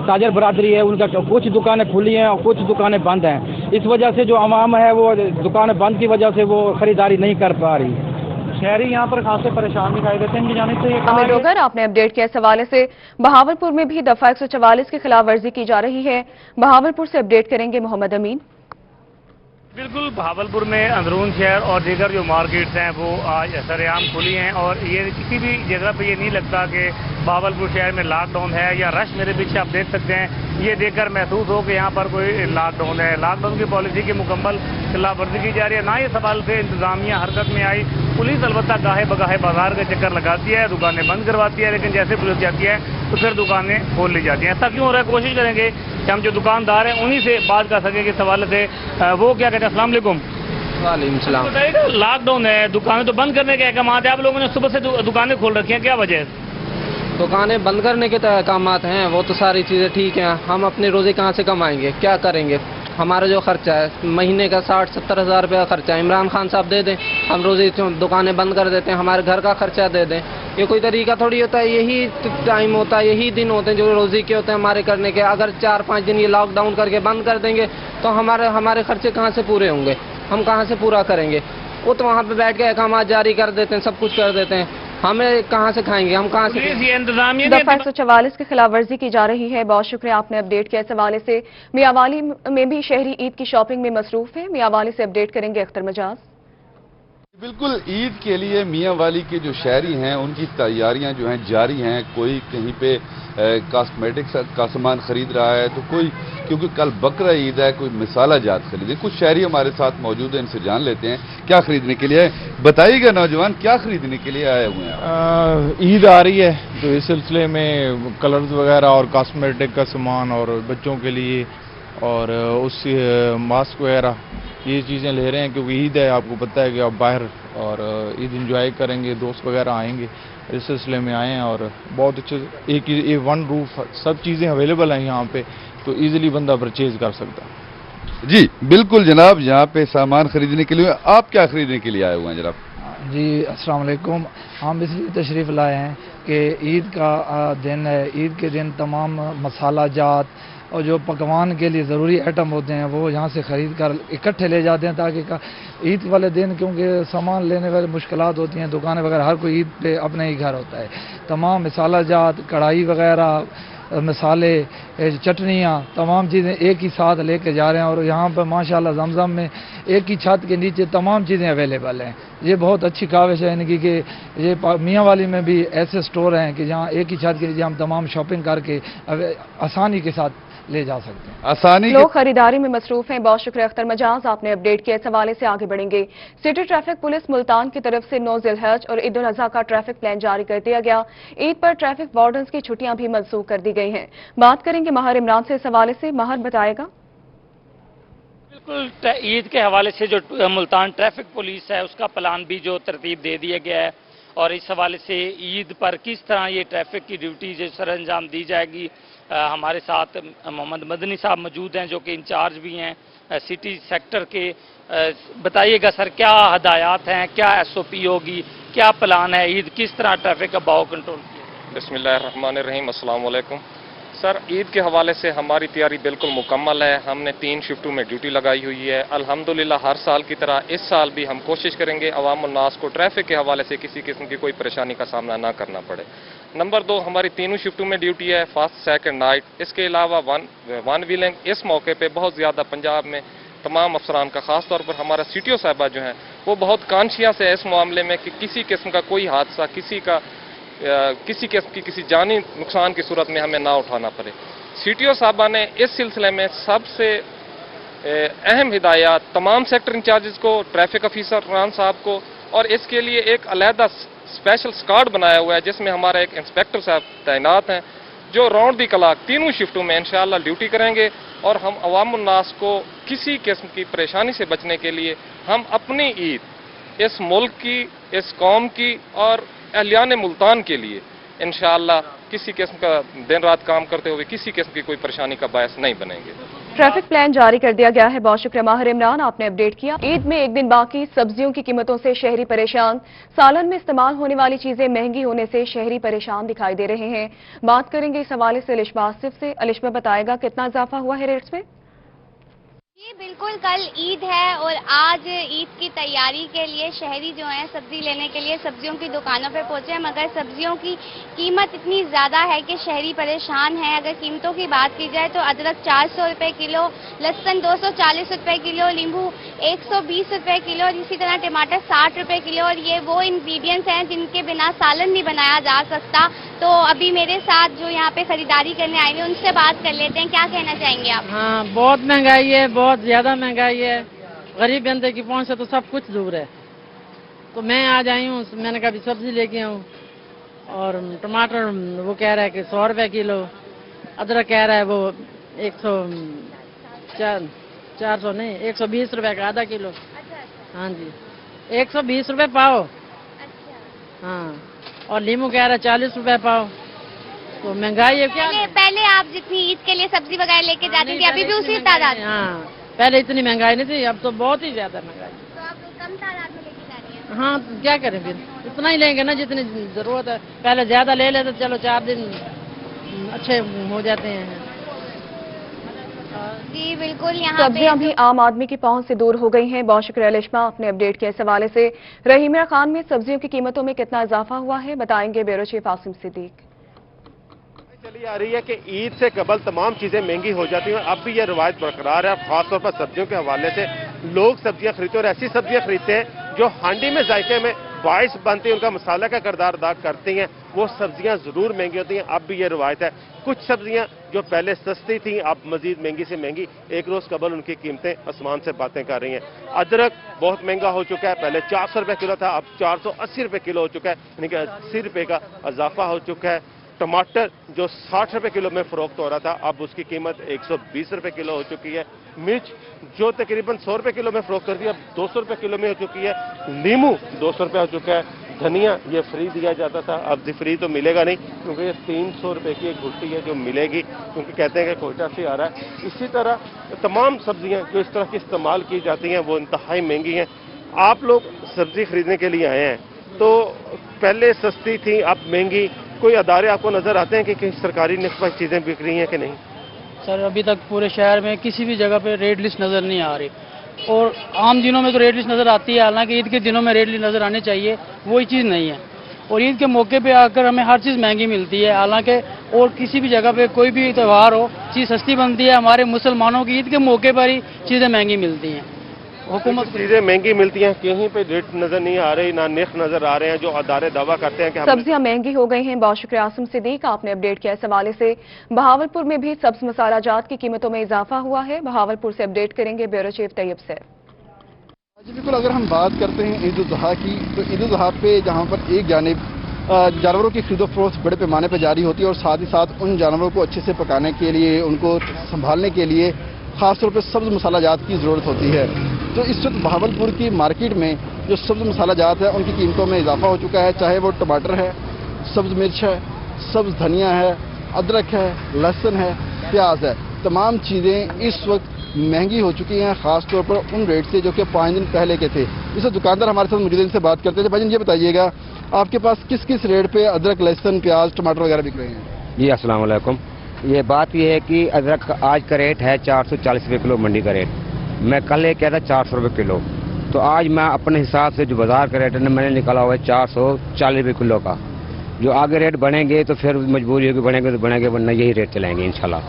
تاجر برادری ہے، ان کا کچھ دکانیں کھلی ہیں اور کچھ دکانیں بند ہیں، اس وجہ سے جو عوام ہے وہ دکانیں بند کی وجہ سے وہ خریداری نہیں کر پا رہی۔
شہری یہاں پر خاصے پریشان دکھائی دیتے ہیں، ان کی جانب سے
عامر ڈوگر، آپ نے اپڈیٹ کیا اس حوالے سے۔ بہاولپور میں بھی دفعہ 144 کی خلاف ورزی کی جا رہی ہے، بہاولپور سے اپڈیٹ کریں گے محمد امین۔
بالکل بہاولپور میں اندرون شہر اور دیگر جو مارکیٹس ہیں وہ آج سرعام کھلی ہیں، اور یہ کسی بھی جگہ پہ یہ نہیں لگتا کہ بہاولپور شہر میں لاک ڈاؤن ہے یا رش میرے پیچھے آپ دیکھ سکتے ہیں، یہ دیکھ کر محسوس ہو کہ یہاں پر کوئی لاک ڈاؤن ہے۔ لاک ڈاؤن کی پالیسی کی مکمل خلاف ورزی کی جا رہی ہے، نہ یہ سوال سے انتظامیہ حرکت میں آئی۔ پولیس البتہ گاہے بگاہے بازار کے چکر لگاتی ہے، دکانیں بند کرواتی ہے، لیکن جیسے پولیس جاتی ہے تو پھر دکانیں کھول لی جاتی ہیں۔ ایسا کیوں ہو رہا ہے؟ کوشش کریں گے کہ ہم جو دکاندار ہیں انہی سے بات کر سکیں کہ اس حوالے سے وہ کیا کہتے ہیں۔ السلام علیکم۔
وعلیکم السلام۔
لاک ڈاؤن ہے، دکانیں تو بند کرنے کے احکامات ہیں، آپ لوگوں نے صبح سے دکانیں کھول رکھی ہیں، کیا وجہ ہے؟
دکانیں بند کرنے کے احکامات ہیں، وہ تو ساری چیزیں ٹھیک ہیں، ہم اپنی روزی کہاں سے کمائیں گے، کیا کریں گے؟ हमारा जो खर्चा है महीने का 60-70 हज़ार रुपये का खर्चा इमरान खान साहब दे दें, हम रोज़ी दुकानें बंद कर देते हैं, हमारे घर का खर्चा दे दें। ये कोई तरीका थोड़ी होता है, यही टाइम होता है, यही दिन होते हैं जो रोज़ी के होते हैं हमारे करने के। अगर 4-5 दिन ये लॉकडाउन करके बंद कर देंगे तो हमारे खर्चे कहाँ से पूरे होंगे, हम कहाँ से पूरा करेंगे। वो तो वहाँ पे बैठ के अहकामात जारी कर देते हैं, सब कुछ कर देते हैं, हमें कहाँ से खाएंगे, हम कहाँ से।
दफा 144 की खिलाफ वर्जी की जा रही है। बहुत शुक्रिया आपने अपडेट किया। इस हवाले से मियांवाली में भी शहरी ईद की शॉपिंग में मसरूफ है। मियांवाली से अपडेट करेंगे अख्तर मजाज।
बिल्कुल, ईद के लिए मियांवाली के जो शहरी हैं उनकी तैयारियां जो हैं जारी हैं। कोई कहीं पे कॉस्मेटिक्स का सामान खरीद रहा है, तो कोई क्योंकि कल बकरा ईद है, कोई मिसाला जात खरीदे। कुछ शहरी हमारे साथ मौजूद हैं, इनसे जान लेते हैं क्या खरीदने के लिए। बताइएगा नौजवान, क्या खरीदने के लिए आए हुए हैं?
ईद आ रही है तो इस सिलसिले में कलर्स वगैरह और कॉस्मेटिक का सामान और बच्चों के लिए और उस मास्क वगैरह ये चीज़ें ले रहे हैं, क्योंकि ईद है, आपको पता है कि आप बाहर और ईद एंजॉय करेंगे, दोस्त वगैरह आएंगे, इस सिलसिले में आए हैं। और बहुत अच्छे एक ही वन रूफ सब चीज़ें अवेलेबल हैं यहाँ पे, तो इजीली बंदा परचेज कर सकता है।
जी बिल्कुल जनाब, यहाँ पे सामान खरीदने के लिए। आप क्या खरीदने के लिए आए हुए हैं जनाब?
जी अस्सलाम वालेकुम। हम इसलिए तशरीफ़ लाए हैं कि ईद का दिन है। ईद के दिन तमाम मसाला जात और जो पकवान के लिए ज़रूरी आइटम होते हैं वो यहाँ से ख़रीद कर इकट्ठे ले जाते हैं, ताकि ईद वाले दिन क्योंकि सामान लेने वाली मुश्किलात होती हैं, दुकानें वगैरह, हर कोई ईद पे अपने ही घर होता है। तमाम मसाला जात, कढ़ाई वगैरह, मसाले, चटनियाँ, तमाम चीज़ें एक ही साथ लेके जा रहे हैं। और यहाँ पर माशाल्लाह जमजम में एक ही छत के नीचे तमाम चीज़ें अवेलेबल हैं। ये बहुत अच्छी काविश है इनकी कि ये मियांवाली में भी ऐसे स्टोर हैं कि जहाँ एक ही छत के नीचे हम तमाम शॉपिंग करके आसानी के साथ ले जा सकते हैं।
आसानी
लोग खरीदारी में मसरूफ हैं। बहुत शुक्रिया अख्तर मजाज, आपने अपडेट किया। इस हवाले से आगे बढ़ेंगे। सिटी ट्रैफिक पुलिस मुल्तान की तरफ से 9 ज़िलहज और ईद उल अज़हा का ट्रैफिक प्लान जारी कर दिया गया। ईद पर ट्रैफिक वार्डन्स की छुट्टियां भी मनसूख कर दी गई हैं। बात करेंगे माहर इमरान से इस हवाले से। माहर बताएगा।
बिल्कुल, ईद के हवाले से जो मुल्तान ट्रैफिक पुलिस है उसका प्लान भी जो तरतीब दे दिया गया है, और इस हवाले से ईद पर किस तरह ये ट्रैफिक की ड्यूटी जो सर अंजाम दी जाएगी। हमारे साथ मोहम्मद मदनी साहब मौजूद हैं जो कि इंचार्ज भी हैं सिटी सेक्टर के। बताइएगा सर, क्या हदायत हैं, क्या SOP होगी, क्या प्लान है, ईद किस तरह ट्रैफिक का बहाव कंट्रोल किया?
बिस्मिल्लाहिर्रहमानिर्रहीम, अस्सलाम वालेकुम। सर, ईद के हवाले से हमारी तैयारी बिल्कुल मुकम्मल है। हमने 3 शिफ्टों में ड्यूटी लगाई हुई है। अल्हम्दुलिल्लाह हर साल की तरह इस साल भी हम कोशिश करेंगे अवाम उन्नास को ट्रैफिक के हवाले से किसी किस्म की कोई परेशानी का सामना ना करना पड़े। नंबर 2, हमारी तीनों शिफ्टों में ड्यूटी है, फर्स्ट, सेकंड, नाइट। इसके अलावा वन व्हीलिंग। इस मौके पे बहुत ज़्यादा पंजाब में तमाम अफसरान का, ख़ास तौर पर हमारा CTO साहबा जो हैं वो बहुत कॉन्शियस है इस मामले में कि किसी किस्म का कोई हादसा, किसी किस्म की किसी जानी नुकसान की सूरत में हमें ना उठाना पड़े। CTO साहबा ने इस सिलसिले में सबसे अहम हिदायत तमाम सेक्टर इंचार्जेस को, ट्रैफिक ऑफिसर रान साहब को, और इसके लिए एक अलहदा स्पेशल स्क्वाड बनाया हुआ है जिसमें हमारा एक इंस्पेक्टर साहब तैनात हैं जो राउंड दी क्लॉक तीनों शिफ्टों में इंशाअल्लाह ड्यूटी करेंगे। और हम अवाम उन्नास को किसी किस्म की परेशानी से बचने के लिए हम अपनी ईद इस मुल्क की, इस कौम की और अहलियान मुल्तान के लिए इंशाअल्लाह किसी किस्म का दिन रात काम करते हुए किसी किस्म की कोई परेशानी का बायस नहीं बनेंगे।
ट्रैफिक प्लान जारी कर दिया गया है। बहुत शुक्रिया माहिर इमरान, आपने अपडेट किया। ईद में एक दिन बाकी, सब्जियों की कीमतों से शहरी परेशान। सालन में इस्तेमाल होने वाली चीजें महंगी होने से शहरी परेशान दिखाई दे रहे हैं। बात करेंगे इस हवाले से अलिशमा आसिफ से। अलिशमा बताएगा कितना इजाफा हुआ है रेट्स में?
जी बिल्कुल, कल ईद है और आज ईद की तैयारी के लिए शहरी जो हैं सब्जी लेने के लिए सब्जियों की दुकानों पर पहुंचे हैं, मगर सब्जियों की कीमत इतनी ज़्यादा है कि शहरी परेशान है। अगर कीमतों की बात की जाए तो अदरक 400 रुपये किलो, लहसुन 240 रुपये किलो, नींबू 120 रुपये किलो और इसी तरह टमाटर 60 रुपये किलो। और ये वो इंग्रेडिएंट्स हैं जिनके बिना सालन नहीं बनाया जा सकता। तो अभी मेरे साथ जो यहाँ पे खरीदारी करने आए हुए उनसे बात कर लेते हैं। क्या कहना चाहेंगे आप?
हाँ, बहुत महंगाई है, बहुत ज़्यादा महंगाई है। गरीब बंदे की पहुंच से तो सब कुछ दूर है। तो मैं आज आई हूँ, मैंने कभी सब्जी लेके आऊँ। और टमाटर वो कह रहा है कि 100 रुपये किलो, अदरक कह रहा है वो 400 नहीं 120 रुपये का आधा किलो। हाँ जी, 120 रुपये पाओ। हाँ, और नींबू कह रहा है 40 रुपये पाओ। तो महंगाई है क्या?
पहले आप जितनी ईद के लिए सब्जी वगैरह लेके जाती थी अभी भी उसी तादाद?
हाँ, पहले इतनी महंगाई नहीं थी, अब तो बहुत ही ज्यादा महंगाई।
तो आप कम तादाद में लेके जा रही हैं?
हाँ, तो क्या करें फिर, उतना ही लेंगे ना जितनी जरूरत है। पहले ज्यादा ले लेते, चलो 4 दिन अच्छे हो जाते हैं।
जी बिल्कुल, यहाँ पे
सब्जियां भी आम आदमी की पहुंच से दूर हो गई हैं। बहुत शुक्रिया लिश्मा अपने अपडेट के इस हवाले से। रहीमिया खान में सब्जियों की कीमतों में कितना इजाफा हुआ है, बताएंगे ब्यूरो चीफ आसिम सिद्दीक।
चली आ रही है कि ईद से कबल तमाम चीजें महंगी हो जाती हैं, अब भी यह रवायत बरकरार है। खासतौर पर सब्जियों के हवाले से लोग सब्जियां खरीदते हैं और ऐसी सब्जियां खरीदते हैं जो हांडी में जायके में बाइस बनती है, उनका मसाला का किरदार अदा करती हैं। वो सब्जियां जरूर महंगी होती हैं, अब भी ये रवायत है। कुछ सब्जियां जो पहले सस्ती थी अब मजीद महंगी से महंगी, एक रोज कबल उनकी कीमतें आसमान से बातें कर रही हैं। अदरक बहुत महंगा हो चुका है, पहले 400 रुपए किलो था, अब 480 रुपए किलो हो चुका है, यानी कि 80 रुपए का इजाफा हो चुका है। टमाटर जो 60 रुपए किलो में फरोख्त हो रहा था, अब उसकी कीमत 120 रुपए किलो हो चुकी है। मिर्च जो तकरीबन 100 रुपए किलो में फरोख्त करती है, अब 200 रुपए किलो में हो चुकी है। नींबू 200 रुपए हो चुका है। धनिया ये फ्री दिया जाता था, अब फ्री तो मिलेगा नहीं, क्योंकि ये 300 रुपए की एक गुट्टी है जो मिलेगी, क्योंकि कहते हैं कि कोयटा से आ रहा है। इसी तरह तमाम सब्जियां जो इस तरह की इस्तेमाल की जाती हैं वो इंतहाई महंगी हैं। आप लोग सब्जी खरीदने के लिए आए हैं, तो पहले सस्ती थी अब महंगी, कोई अदारे आपको नजर आते हैं कि कहीं सरकारी निस्बत चीजें बिक रही हैं कि नहीं?
सर अभी तक पूरे शहर में किसी भी जगह पे रेट लिस्ट नज़र नहीं आ रही, और आम दिनों में तो रेट लिस्ट नज़र आती है, हालांकि ईद के दिनों में रेट लिस्ट नज़र आनी चाहिए, वही चीज़ नहीं है। और ईद के मौके पे आकर हमें हर चीज़ महंगी मिलती है, हालांकि और किसी भी जगह पे कोई भी त्यौहार हो चीज़ सस्ती बनती है, हमारे मुसलमानों की ईद के मौके पर ही चीज़ें महंगी मिलती हैं। हुकूमत
चीजें महंगी मिलती हैं, कहीं पे रेट नजर नहीं आ रही, ना निर्ख नजर आ रहे हैं जो अदारे दावा करते हैं कि
सब्जियां महंगी हो गई हैं। बहुत शुक्रिया आसिम सिद्दीक आपने अपडेट किया इस हवाले से। बहावलपुर में भी सब्ज मसाला जात की कीमतों में इजाफा हुआ है। बहावलपुर से अपडेट करेंगे ब्यूरो चीफ तैयब से।
जी बिल्कुल, अगर हम बात करते हैं ईद उल जुहा की, तो ईद उल जुहा पे जहाँ पर एक जानिब जानवरों की खरीदो फरोख्त बड़े पैमाने पर जारी होती है और साथ ही साथ उन जानवरों को अच्छे से पकाने के लिए, उनको संभालने के लिए खासतौर पर सब्ज मसाला जात की ज़रूरत होती है। तो इस वक्त बहावलपुर की मार्केट में जो सब्ज मसाला जात है उनकी कीमतों में इजाफा हो चुका है, चाहे वो टमाटर है, सब्ज मिर्च है, सब्ज धनिया है, अदरक है, लहसुन है, प्याज है, तमाम चीज़ें इस वक्त महंगी हो चुकी हैं, खासतौर पर उन रेट से जो कि 5 दिन पहले के थे। इस दुकानदार हमारे साथ मौजूद हैं, इनसे बात करते थे। भाई ये बताइएगा, आपके पास किस किस रेट पे अदरक, लहसुन, प्याज, टमाटर वगैरह बिक रहे हैं?
जी अस्सलाम वालेकुम। ये बात ये है कि अदरक आज का रेट है 440 रुपये किलो, मंडी का रेट। मैं कल ले किया था 400 रुपये किलो, तो आज मैं अपने हिसाब से जो बाजार का रेट है मैंने निकाला हुआ है 440 रुपये किलो का। जो आगे रेट बढ़ेंगे तो फिर मजबूरी होगी, बढ़ेंगे तो बढ़ेंगे, वरना यही रेट चलाएंगे इंशाल्लाह।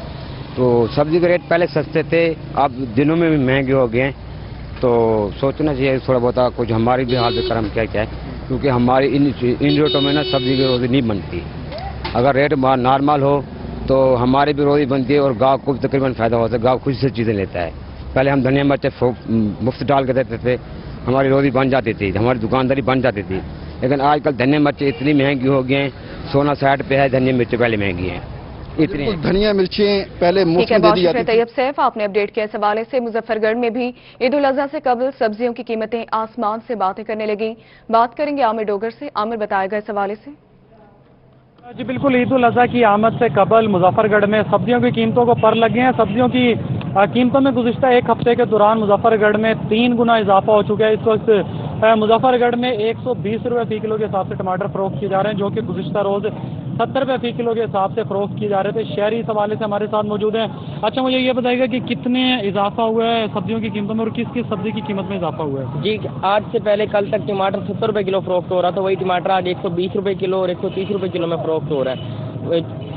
तो सब्जी के रेट पहले सस्ते थे, अब दिनों में भी महंगे हो गए हैं, तो सोचना चाहिए थोड़ा बहुत कुछ हमारी भी हाल करम क्या क्या है, क्योंकि हमारी इन रेटों में ना सब्जी की रोज़ी नहीं बनती। अगर रेट नॉर्मल हो तो हमारी भी रोज़ी बनती है और गाँव को भी तकरीबन फ़ायदा होता है, गाँव खुशी से चीज़ें लेता है। पहले हम धनिया मिर्च मुफ्त डाल के देते थे, हमारी रोज़ी बन जाती थी, हमारी दुकानदारी बन जाती थी। लेकिन आजकल धनिया मिर्च इतनी महंगी हो गई हैं, सोना 60 पे है, धनिया मिर्च पहले महंगी हैं इतनी।
धनिया मिर्चें पहले मुफ्त में दी जाती थी।
तैयब सैफ आपने अपडेट किया इस हवाले से। मुजफ्फरगढ़ में भी ईद उल अजहा से कबल सब्जियों की कीमतें आसमान से बातें करने लगी। बात करेंगे आमिर डोगर से। आमिर बताएगा इस हवाले से।
जी बिल्कुल, ईद उल अजहा की आमद से कबल मुजफ्फरगढ़ में सब्जियों की कीमतों को पर लगे हैं। सब्जियों की कीमतों में गुज़िश्ता एक हफ्ते के दौरान मुजफ्फरगढ़ में 3 गुना इजाफा हो चुका है। इस वक्त मुजफ्फरगढ़ में 120 रुपये फी किलो के हिसाब से टमाटर फरोख्त किए जा रहे हैं, जो कि गुज़िश्ता रोज़ 70 रुपये फी किलो के हिसाब से फरोख्त किए जा रहे थे। शहरी इस हवाले से हमारे साथ मौजूद हैं। अच्छा, मुझे ये बताइएगा कि कितने इजाफा हुआ है सब्जियों की कीमतों में और किस किस सब्जी की कीमत में इजाफा हुआ है?
जी, आज से पहले कल तक टमाटर 70 रुपये किलो फरोख्त हो रहा था, वही टमाटर आज 120 रुपये किलो और 130 रुपये किलो में फरोख्त हो रहा है।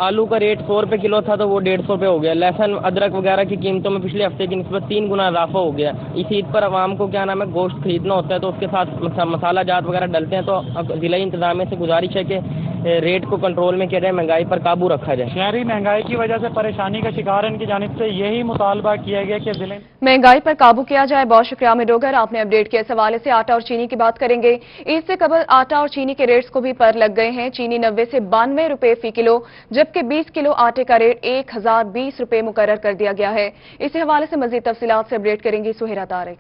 आलू का रेट 100 रुपये किलो था तो वो 150 रुपये हो गया। लहसुन, अदरक वगैरह की कीमतों में पिछले हफ्ते की निस्बत 3 गुना इजाफा हो गया। इस ईद पर आवाम को क्या नाम है गोश्त खरीदना होता है, तो उसके साथ मसाला जात वगैरह डलते हैं। तो जिला इंतजामिया से गुजारिश है कि रेट को कंट्रोल में किया जाए, महंगाई पर काबू रखा जाए।
शहरी महंगाई की वजह से परेशानी का शिकार है, इनकी जानिब से यही मुतालबा किया गया कि जिले
महंगाई पर काबू किया जाए। बहुत शुक्रिया आमिर डोगर, आपने अपडेट किया इस हवाले से। आटा और चीनी की बात करेंगे। ईद से कबल आटा और चीनी के रेट्स को भी पर लग गए हैं। चीनी 90 से 92 रुपए फी किलो, जबकि 20 किलो आटे का रेट 1020 रुपए मुकर्रर कर दिया गया है। इसी हवाले से मजीद तफसीलात से अपडेट करेंगी सुहेरा तारिक।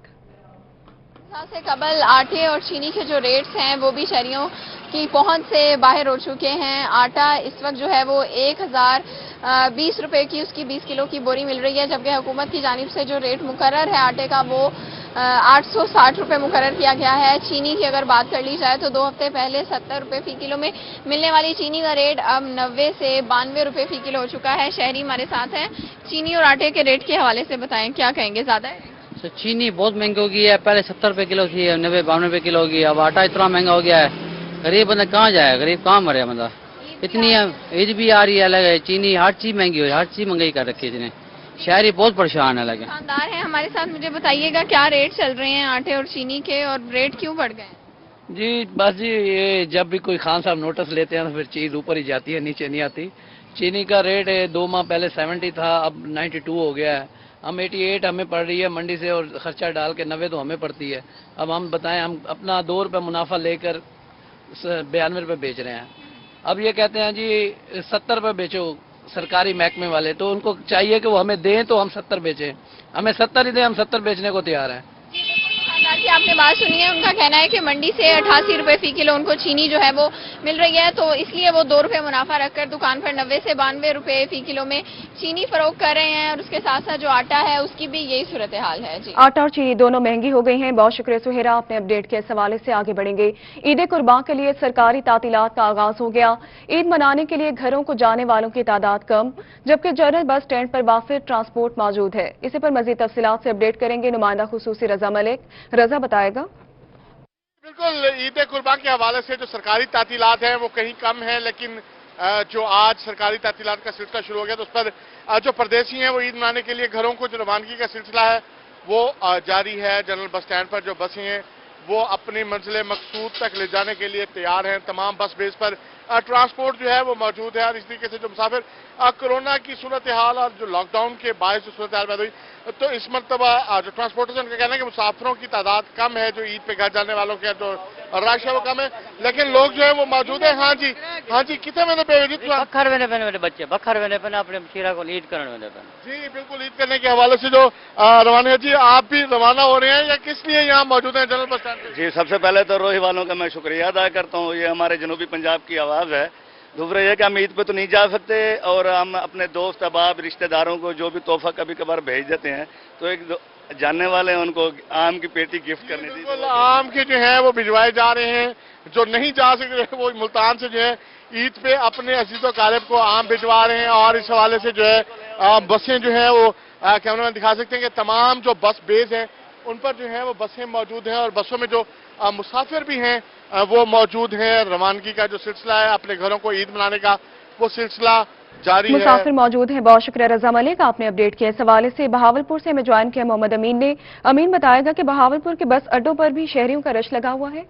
से कबल आटे और चीनी के जो रेट्स हैं वो भी शहरियों की पहुंच से बाहर हो चुके हैं। आटा इस वक्त जो है वो 1020 रुपए की उसकी 20 किलो की बोरी मिल रही है, जबकि हुकूमत की जानिब से जो रेट मुकर्रर है आटे का वो 860 रुपए मुकर्रर किया गया है। चीनी की अगर बात कर ली जाए तो 2 हफ्ते पहले 70 रुपए फी किलो में मिलने वाली चीनी का रेट अब 90 से 92 रुपए फी किलो हो चुका है। शहरी हमारे साथ हैं, चीनी और आटे के रेट के हवाले से बताएं, क्या कहेंगे? ज्यादा है?
तो चीनी बहुत महंगी हो गई है, पहले 70 रुपए किलो थी, 90-92 रुपए किलो होगी। अब आटा इतना महंगा हो गया है, गरीब बंदा कहाँ जाए, गरीब कहाँ मरे बंदा। इतनी ईद भी आ रही है, अलग है, चीनी हर चीज महंगी हुई, हर चीज महंगाई कर रखी है इसने। शहरी बहुत परेशान है लगे।
दुकानदार हैं हमारे साथ, मुझे बताइएगा क्या रेट चल रहे हैं आटे और चीनी के, और रेट क्यों बढ़ गए?
जी बस जी, ये जब भी कोई खान साहब नोटिस लेते हैं तो फिर चीज ऊपर ही जाती है, नीचे नहीं आती। चीनी का रेट 2 माह पहले 70 था, अब 92 हो गया है। हम 88 हमें पड़ रही है मंडी से, और खर्चा डाल के 90 तो हमें पड़ती है। अब हम बताएं, हम अपना 2 रुपये मुनाफा लेकर 92 रुपये बेच रहे हैं। अब ये कहते हैं जी 70 रुपये बेचो सरकारी महकमे वाले, तो उनको चाहिए कि वो हमें दें तो हम 70 बेचें। हमें 70 ही दें, हम 70 बेचने को तैयार हैं।
दुकानदार की आपने बात सुनी है, उनका कहना है कि मंडी से 88 रुपए फी किलो उनको चीनी जो है वो मिल रही है, तो इसलिए वो 2 रुपए मुनाफा रखकर दुकान पर 90 से 92 रुपए फी किलो में चीनी फरोख्त कर रहे हैं। और उसके साथ साथ जो आटा है उसकी भी यही सूरत हाल है। जी,
आटा और चीनी दोनों महंगी हो गई हैं। बहुत शुक्रिया सुहेरा, अपने अपडेट के इस हवाले से आगे बढ़ेंगे। ईद कुर्बान के लिए सरकारी तातीलात का आगाज हो गया। ईद मनाने के लिए घरों को जाने वालों की तादाद कम, जबकि जनरल बस स्टैंड पर वाफिर ट्रांसपोर्ट मौजूद है। इसी पर मजीद तफसीलात से अपडेट करेंगे नुमाइंदा खुसूसी रजा मलिक। रजा बताएगा।
बिल्कुल, ईद कुर्बान के हवाले से जो सरकारी तातीलात हैं वो कहीं कम है, लेकिन जो आज सरकारी तातीलात का सिलसिला शुरू हो गया तो उस पर जो परदेसी हैं वो ईद मनाने के लिए घरों को जो रवानगी का सिलसिला है वो जारी है। जनरल बस स्टैंड पर जो बसें हैं वो अपनी मंजिल मकसूद तक ले जाने के लिए तैयार हैं। तमाम बस बेस पर ट्रांसपोर्ट जो है वो मौजूद है। और इस तरीके से जो मुसाफिर कोरोना की सूरत हाल और जो लॉकडाउन के बायस जो सूरत हाल पैदा हुई, तो इस मरतबा जो ट्रांसपोर्टर्स हैं उनका कहना है कि मुसाफिरों की तादाद कम है, जो ईद पे घर जाने वालों के जो रश है वो कम है, लेकिन लोग जो है वो मौजूद है। हाँ जी, कितने मैंने
बखर मैंने पहने मेरे बच्चे, बखर मैंने पहने अपने शीरा को ईद करने मैंने पहने।
जी बिल्कुल, ईद करने के हवाले से जो रवाना है। जी, आप भी रवाना हो रहे हैं या किस लिए यहाँ मौजूद हैं जनरल बस स्टैंड?
जी, सबसे पहले तो रोही वालों का मैं शुक्रिया अदा करता हूँ। ये हमारे जनूबी पंजाब की आवाज़ है। दूसरा ये कि हम ईद पे तो नहीं जा सकते, और हम अपने दोस्त अहबाब रिश्तेदारों को जो भी तोहफा कभी कभार भेज देते हैं, तो एक जानने वाले हैं उनको आम की पेटी गिफ्ट करने दी।
बिल्कुल, आम के जो है वो भिजवाए जा रहे हैं। जो नहीं जा सकते वो मुल्तान से जो है ईद पे अपने अजीज़ो कारिब को आम भिजवा रहे हैं। और इस हवाले से जो है बसें जो है वो कैमरा में दिखा सकते हैं कि तमाम जो बस बेस हैं उन पर जो है वो बसें मौजूद हैं, और बसों में जो मुसाफिर भी हैं वो मौजूद हैं। रवानगी का जो सिलसिला है अपने घरों को ईद मनाने का, वो सिलसिला जारी है।
मुसाफिर मौजूद हैं। बहुत शुक्रिया रजा मलिक, आपने अपडेट किया। इस हवाले से बहावलपुर से हमें ज्वाइन किया मोहम्मद अमीन ने। अमीन बताएगा कि बहावलपुर के बस अड्डों पर भी शहरियों का रश लगा हुआ है।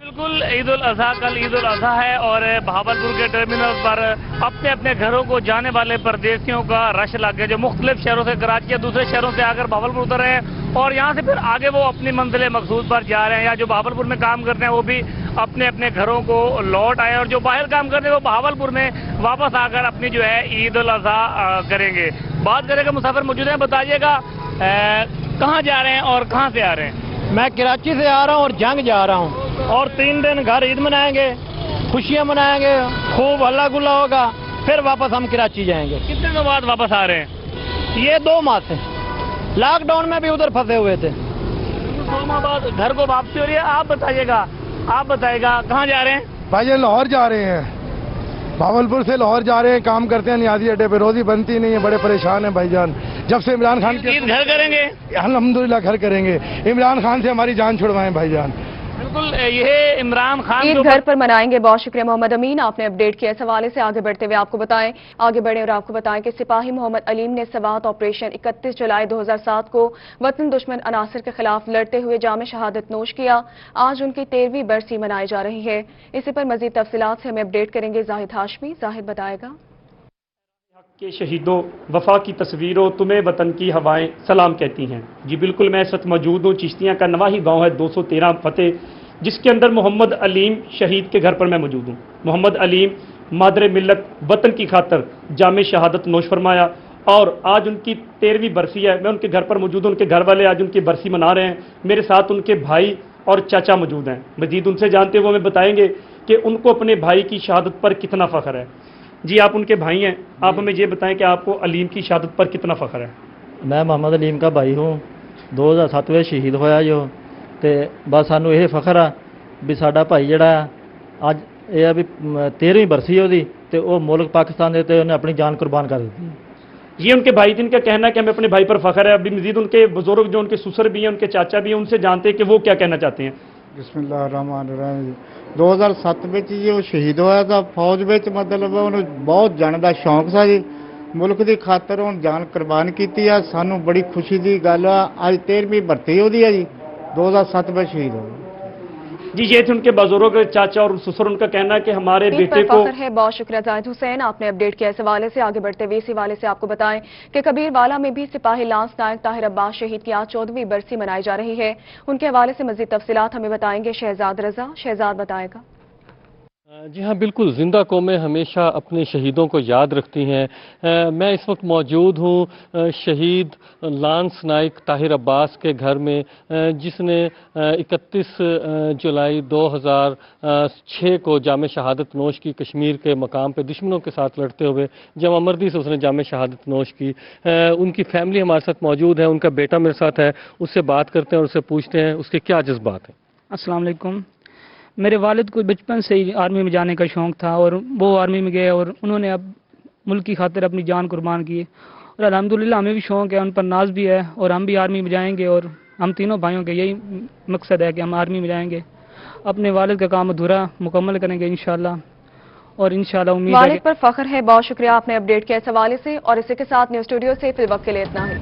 बिल्कुल, ईद उल अजहा कल ईद उल अजहा है और बहावलपुर के टर्मिनल पर अपने अपने घरों को जाने वाले परदेसियों का रश लग गया, जो मुख्तलिफ शहरों से, कराची या दूसरे शहरों से आकर बहावलपुर उतर रहे हैं और यहाँ से फिर आगे वो अपनी मंजिल मकसूद पर जा रहे हैं। या जो बहावलपुर में काम करते हैं वो भी अपने अपने घरों को लौट आए, और जो बाहर काम करते हैं वो बहावलपुर में वापस आकर अपनी जो है ईद उल अजहा करेंगे। बात करेंगे मुसाफिर मौजूद हैं, बताइएगा कहाँ जा रहे हैं और कहाँ से आ रहे हैं?
मैं कराची से आ रहा हूँ और जंग जा रहा हूँ,
और 3 दिन घर ईद मनाएंगे,
खुशियाँ मनाएंगे, खूब हल्ला गुल्ला होगा, फिर वापस हम कराची जाएंगे।
कितने दिनों बाद वापस आ रहे हैं?
ये 2 माह से, लॉकडाउन में भी उधर फंसे हुए थे।
2 माह बाद घर को वापसी हो रही है। आप बताइएगा कहाँ जा रहे हैं?
भाई लाहौर जा रहे हैं, भावलपुर से लाहौर जा रहे हैं, काम करते हैं नियाजी अड्डे पे, रोजी बनती नहीं है, बड़े परेशान हैं भाईजान। जब से इमरान खान के
घर करेंगे,
अल्हम्दुलिल्लाह घर करेंगे। इमरान खान से हमारी जान छुड़वाएं भाईजान।
बिल्कुल, ये इमरान खान
ईद घर पर मनाएंगे। बहुत शुक्रिया मोहम्मद अमीन, आपने अपडेट किया। इस हवाले से आगे बढ़ते हुए आगे बढ़े और आपको बताएं कि सिपाही मोहम्मद अलीम ने सवात ऑपरेशन 31 जुलाई 2007 को वतन दुश्मन अनासर के खिलाफ लड़ते हुए जाम शहादत नोश किया। आज उनकी 13वीं बरसी मनाई जा रही है। इसी पर मजीद तफसीलात से हमें अपडेट करेंगे जाहिद हाशमी। जाहिद बताएगा।
के शहीदों, वफा की तस्वीरों, तुम्हें वतन की हवाएं सलाम कहती हैं। जी बिल्कुल, मैं इस वक्त मौजूद हूँ चिश्तियाँ का नवाही गांव है 213 फतेह, जिसके अंदर मोहम्मद अलीम शहीद के घर पर मैं मौजूद हूँ। मोहम्मद अलीम मादरे मिल्लत वतन की खातर जामे शहादत नोश फरमाया और आज उनकी 13वीं बरसी है। मैं उनके घर पर मौजूद हूँ, उनके घर वाले आज उनकी बरसी मना रहे हैं। मेरे साथ उनके भाई और चाचा मौजूद हैं। मजीद उनसे जानते हुए हमें बताएंगे کہ उनको अपने भाई की शहादत पर कितना फ़ख्र है। जी आप उनके भाई हैं, आप हमें ये बताएं कि आपको अलीम की शहादत पर कितना फ़ख्र है।
मैं मोहम्मद अलीम का भाई हूँ, 2007 ਵਿੱਚ ਸ਼ਹੀਦ ਹੋਇਆ ਜੋ ਤੇ ਬਸ ਸਾਨੂੰ ਇਹ ਫਖਰ ਆ ਵੀ ਸਾਡਾ ਭਾਈ ਜਿਹੜਾ ਅੱਜ ਇਹ ਆ ਵੀ 13ਵੀਂ ਬਰਸੀ ਉਹਦੀ ਤੇ ਉਹ ਮੁਲਕ ਪਾਕਿस्तान ਦੇ ਤੇ ਉਹਨੇ ਆਪਣੀ जान कुर्बान कर दी।
ये उनके भाई थे, इनका कहना है कि हमें अपने भाई पर फख्र है। अभी मजीद उनके बुजुर्ग जो उनके ससुर भी हैं, उनके चाचा भी हैं, उनसे जानते हैं कि वो क्या कहना चाहते हैं।
ਬਿਸਮਿਲ੍ਲਾਹਿਰਰਹਿਮਾਨਿਰਰਹੀਮ 2007 ਵਿੱਚ ਜੀ ਉਹ ਸ਼ਹੀਦ ਹੋਇਆ ਤਾਂ ਫੌਜ ਵਿੱਚ ਮਤਲਬ ਉਹਨੂੰ ਬਹੁਤ ਜਾਣ ਦਾ ਸ਼ੌਂਕ ਸੀ ਜੀ, ਮੁਲਕ ਦੀ ਖਾਤਰ ਉਹਨ ਜਾਨ ਕੁਰਬਾਨ ਕੀਤੀ ਆ। ਸਾਨੂੰ ਬੜੀ ਖੁਸ਼ੀ ਦੀ ਗੱਲ ਆ, ਅੱਜ 13ਵੀਂ ਭਰਤੀ ਉਹਦੀ ਹੈ ਜੀ, 2007 ਵਿੱਚ ਸ਼ਹੀਦ ਹੋ ਗਏ।
जी ये थे उनके बुजुर्ग चाचा और ससुर, उनका कहना है कि हमारे
ईद
बेटे
पर
को
फख्र है। बहुत शुक्रिया जाहिद हुसैन, आपने अपडेट किया इस हवाले से। आगे बढ़ते हुए इस हवाले से आपको बताएं कि कबीरवाला में भी सिपाही लांस नायक ताहिर अब्बास शहीद की आज 14वीं बरसी मनाई जा रही है। उनके हवाले से मजीद तफसीलात हमें बताएंगे शहजाद रजा। शहजाद बताएगा।
जी हाँ बिल्कुल, जिंदा कौमें हमेशा अपने शहीदों को याद रखती हैं। मैं इस वक्त मौजूद हूँ शहीद लांस नाइक ताहिर अब्बास के घर में, जिसने 31 जुलाई 2006 को जाम शहादत नोश की कश्मीर के मकाम पे दुश्मनों के साथ लड़ते हुए जमा मर्दी से उसने जाम शहादत नोश की। उनकी फैमिली हमारे साथ मौजूद है, उनका बेटा मेरे साथ है, उससे बात करते हैं और उससे पूछते हैं उसके क्या जज्बात हैं।
अस्सलाम वालेकुम। मेरे वालिद को बचपन से ही आर्मी में जाने का शौक़ था और वो आर्मी में गए और उन्होंने अब मुल्क की खातिर अपनी जान कुर्बान की और अल्हम्दुलिल्लाह हमें भी शौक़ है, उन पर नाज भी है और हम भी आर्मी में जाएंगे और हम तीनों भाइयों का यही मकसद है कि हम आर्मी में जाएंगे, अपने वालिद का काम अधूरा मुकम्मल करेंगे इंशाल्लाह और इंशाल्लाह उम्मीद है
वालिद पर फख्र है। बहुत शुक्रिया, आपने अपडेट किया इस हवाले से। और इसी के साथ न्यूज़ स्टूडियो से फिल वक्त के लिए इतना ही।